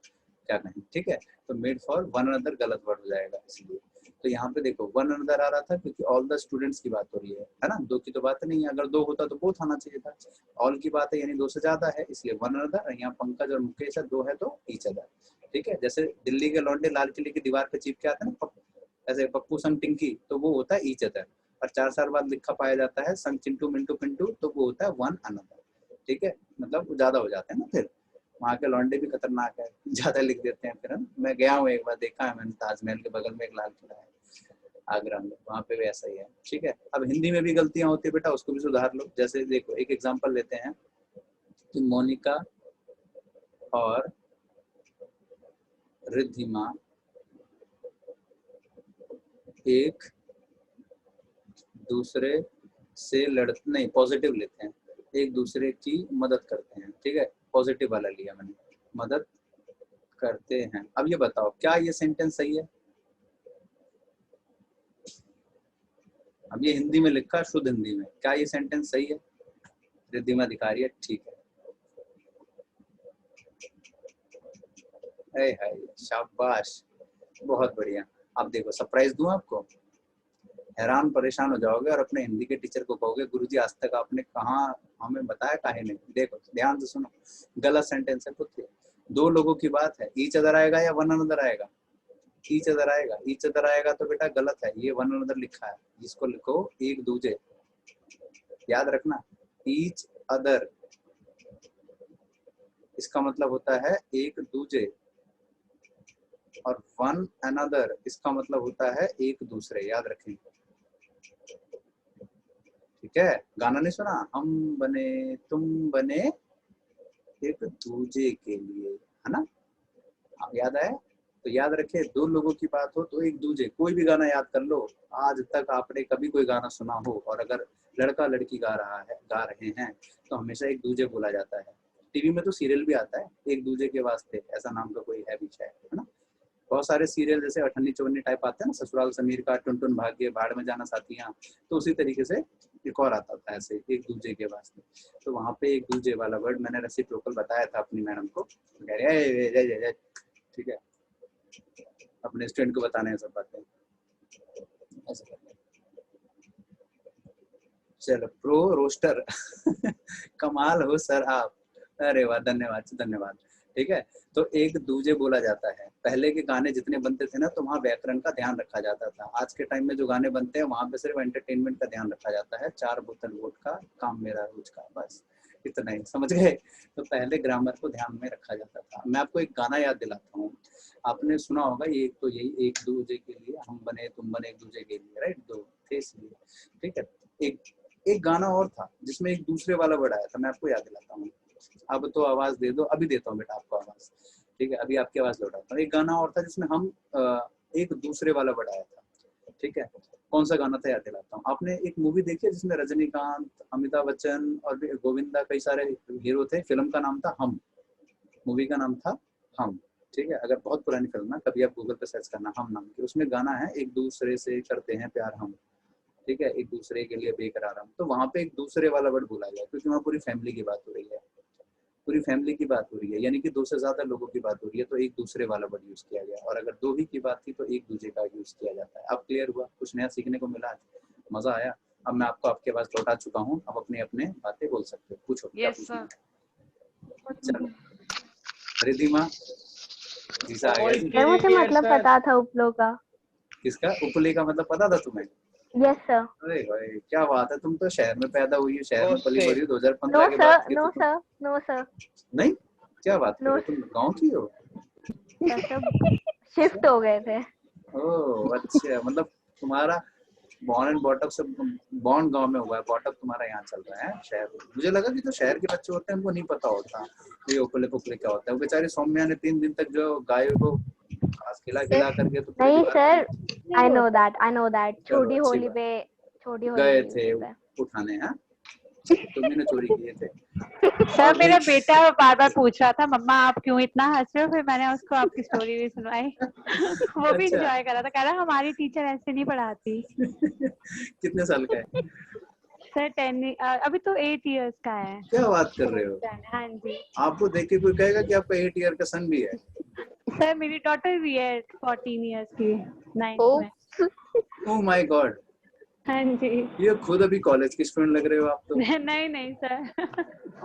क्या कहें, ठीक है। तो मेड फॉर वन अनदर गलत वर्ड हो जाएगा इसलिए। तो यहाँ पे देखो वन अनदर आ रहा था क्योंकि ऑल द स्टूडेंट्स की बात हो रही है ना। 2 की तो बात नहीं है, अगर 2 होता तो बोथ आना चाहिए था। ऑल की बात है यानी 2 से ज्यादा है, इसलिए वन अनदर। यहाँ पंकज और मुकेश है, 2 है तो ईच अदर, ठीक है। जैसे दिल्ली के लौंडे लाल किले की दीवार पे चिपके आते हैं ना, ऐसे पप्पू संग टिंकी, तो वो होता है ईच अदर। और 4 साल बाद लिखा पाया जाता है संग चिंटू मिंटू पिंटू, तो वो होता है वन अनदर, ठीक है। मतलब वो ज्यादा हो जाते हैं ना, फिर वहाँ के लौंडे भी खतरनाक है, ज्यादा लिख देते हैं फिर। मैं गया हूँ एक बार, देखा है मैंने, ताजमहल के बगल में एक लाल किला है आगरा में, वहाँ पे भी ऐसा ही है, ठीक है। अब हिंदी में भी गलतियां होती है बेटा, उसको भी सुधार लो। जैसे देखो एक एग्जांपल लेते हैं कि मोनिका और रिद्धिमा एक दूसरे से नहीं, पॉजिटिव लेते हैं, एक दूसरे की मदद करते हैं, ठीक है। पॉजिटिव वाला लिया मैंने, मदद करते हैं। अब ये बताओ क्या ये सेंटेंस सही है? अब ये हिंदी में लिखा, शुद्ध हिंदी में, क्या ये सेंटेंस सही है? रिद्धिमा दिखा रही है, ठीक है। हाय शाबाश, बहुत बढ़िया। अब देखो सरप्राइज दूं आपको, हैरान परेशान हो जाओगे और अपने हिंदी के टीचर को कहोगे गुरुजी आज तक आपने कहाँ हमें बताया, काहे नहीं। देखो ध्यान से सुनो, गलत सेंटेंस है पुत्र। 2 लोगों की बात है, ईच अदर आएगा या वन अनदर आएगा? ईच अदर आएगा। ईच अदर आएगा तो बेटा गलत है, ये वन अनदर लिखा है, इसको लिखो एक दूजे। याद रखना, ईच अदर इसका मतलब होता है एक दूजे, और वन अनदर इसका मतलब होता है एक दूसरे। याद रखें, ठीक है। गाना नहीं सुना, हम बने तुम बने एक दूजे के लिए, है ना, याद आया? तो याद रखे 2 लोगों की बात हो तो एक दूजे। कोई भी गाना याद कर लो, आज तक आपने कभी कोई गाना सुना हो और अगर लड़का लड़की गा रहे हैं तो हमेशा एक दूजे बोला जाता है। टीवी में तो सीरियल भी आता है एक दूजे के वास्ते, ऐसा नाम का कोई है भी शायद, है ना। बहुत सारे सीरियल जैसे अठन्नी चौवन्नी टाइप आते हैं ना, ससुराल समीर का, टुनटुन भाग्य, भाड़ में जाना साथियां, तो उसी तरीके से एक और आता था ऐसे एक दूजे के वास्ते। तो वहां पे एक दूजे वाला वर्ड मैंने रेसिप्रोकल बताया था अपनी मैडम को, ठीक है। अपने स्टूडेंट को बताने हैं सब बातें ऐसे करते हैं। चलो प्रो रोस्टर कमाल हो सर आप, अरे वाह, धन्यवाद, ठीक है। तो एक दूजे बोला जाता है। पहले के गाने जितने बनते थे ना तो वहाँ व्याकरण का ध्यान रखा जाता था। आज के टाइम में जो गाने बनते हैं वहाँ पे सिर्फ एंटरटेनमेंट का ध्यान रखा जाता है। 4 बोतल वोट का काम मेरा रोज का, बस, इतना ही समझ गए। तो पहले ग्रामर को ध्यान में रखा जाता था। मैं आपको एक गाना याद दिलाता हूँ, आपने सुना होगा, ये तो यही एक दूजे के लिए हम बने तुम बने एक दूजे के लिए, राइट, दो थे इसलिए, ठीक है। एक गाना और था जिसमें एक दूसरे वाला वर्ड आया था, मैं आपको याद दिलाता हूँ। अब तो आवाज दे दो, अभी देता हूँ बेटा आपको आवाज, ठीक है, अभी आपकी आवाज लौटाता हूँ। एक गाना और था जिसमें हम एक दूसरे वाला वर्ड आया था, ठीक है। कौन सा गाना था याद दिलाता हूँ। आपने एक मूवी देखी है जिसमें रजनीकांत, अमिताभ बच्चन और गोविंदा, कई सारे हीरो थे, फिल्म का नाम था हम, मूवी का नाम था हम, ठीक है। अगर बहुत पुरानी फिल्म है, कभी आप गूगल पे सर्च करना हम नाम की, उसमें गाना है एक दूसरे से करते हैं प्यार हम, ठीक है, एक दूसरे के लिए बेकरार हम। तो वहाँ पे एक दूसरे वाला वर्ड बोला गया क्योंकि वहाँ पूरी फैमिली की बात हो रही है, पूरी फैमिली की बात हो रही है, यानी कि 2 से ज्यादा लोगों की बात हो रही है, तो एक दूसरे वाला वर्ड यूज किया गया। और अगर 2 ही की बात थी तो एक दूसरे का यूज किया जाता है। अब क्लियर हुआ, कुछ नया सीखने को मिला, मजा आया। अब मैं आपको आपके पास लौटा चुका हूँ, अब अपने अपने बातें बोल सकते हो, पूछो। Yes sir. चलो रिद्धिमा जी से आ गया जी। सर मुझे मतलब पता था उपलो का। किसका? उपले का मतलब पता था तुम्हें? Yes sir. अरे भाई क्या बात है, तुम तो शहर में पैदा हुई है, शहर में पली बड़ी हो, 2015 नो के सर, बाद नो सर, नो सर। नहीं, क्या बात कर रहे हो, तुम गाँव की हो? शिफ्ट हो गए थे। ओह अच्छा, मतलब तुम्हारा बॉर्न एंड बॉटअप से, बॉर्न गांव में हुआ है, बॉटअप तुम्हारा यहाँ चल रहा है शहर। मुझे लगा कि जो शहर के बच्चे होते हैं उनको नहीं पता होता ये उपले पुपले क्या होता है। वो बेचारी सौम्या ने 3 दिन तक जो गाय को घास खिला करके तो नहीं सर, आई नो दैट छोटी होली पे गए थे उठाने, हाँ तुमने चोरी किए थे। सर मेरा बेटा बार बार पूछ रहा था मम्मा आप क्यों इतना हंस रहे हो, फिर मैंने उसको आपकी स्टोरी भी सुनाई। वो भी एंजॉय कर रहा था, कह रहा हमारी टीचर ऐसे नहीं पढ़ाती। कितने साल का है सर 10, अभी तो 8 इयर्स का है। क्या बात कर रहे हो? हाँ जी। आपको देख के कोई कहेगा कि आपका 8 ईयर का सन भी है? सर मेरी डॉटर भी है 14 इयर्स की, 9th में। Oh my God. हाँ जी। ये खुद अभी कॉलेज की स्टूडेंट लग रहे हो आप तो। नहीं सर।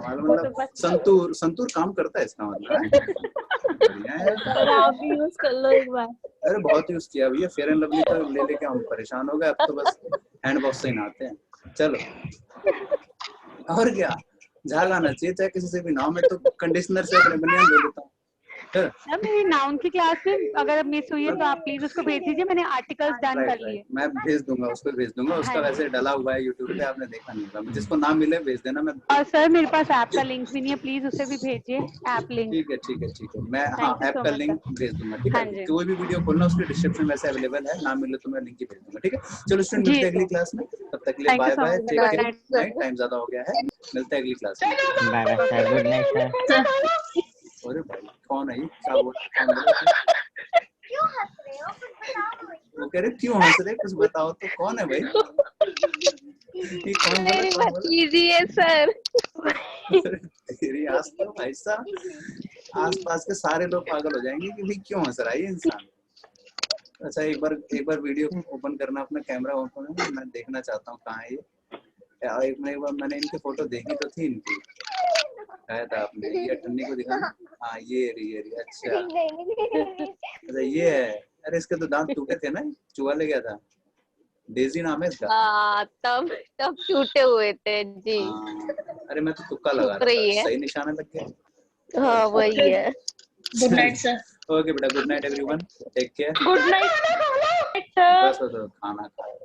मतलब संतूर काम करता है इसका मतलब। बढ़िया है। आप भी यूज कर लो एक बार। अरे बहुत यूज किया भैया, फेयर एंड लवली तो ले लेके हम परेशान हो गए, अब तो बस हैंड वॉश से ही नहाते हैं। चलो और क्या, झाग आना चाहिए चाहे किसी से भी ना हो। मैं तो कंडीशनर से अपने बनियान धो लेता हूँ। सर मेरी नाउन की क्लास में अगर मिस हुई है तो आप प्लीज उसको भेज दीजिए, मैंने आर्टिकल्स डन कर लिए। मैं भेज दूंगा, उसको भेज दूंगा। उसका वैसे डला हुआ है यूट्यूब पे, आपने देखा नहीं होगा। जिसको ना मिले भेज देना। मैं और सर मेरे पास ऐप का लिंक भी नहीं है, प्लीज उसे भी भेजिए, ऐप लिंक। ठीक है मैं हाँ ऐप का लिंक भेज दूंगा, ठीक है। कोई भी वीडियो खोलना उसके डिस्क्रिप्शन में वैसे अवेलेबल है, ना मिले तो मैं लिंक ही भेज दूंगा, ठीक है। चलो स्टूडेंट मिलते हैं अगली क्लास में, तब तक के लिए bye bye, take care. Time ज्यादा हो गया है, मिलते हैं अगली क्लास में। Bye bye sir, good night sir. अरे भाई कौन है ये, क्या बोल रहे हो? क्यों हंस रहे हो, कुछ बताओ। वो कह रहे क्यों हंस रहे, कुछ बताओ तो। कौन है भाई ये, कौन मेरी भतीजी है सर। तेरी आज तो भाई साहब आसपास के सारे लोग पागल हो जाएंगे कि भाई क्यों हंस रहा है ये इंसान। अच्छा एक बार वीडियो ओपन करना, अपना कैमरा ओपन करना, मैं देखना चाहता हूँ कहाँ है ये। एक बार मैंने इनकी फोटो देखी तो थी इनकी, आया था आपने ये टन्नी को दिखाना। हाँ ये अच्छा ये है। अरे इसके तो दांत टूटे थे ना, चूहा ले गया था। डेजी नाम है इसका। तब टूटे हुए थे जी। अरे मैं तो तुक्का लगा रहा था, सही निशाना लग गया। हाँ वही है। Good night sir. ओके बेटा, good night everyone, take care. Good night sir. बस खाना खाओ।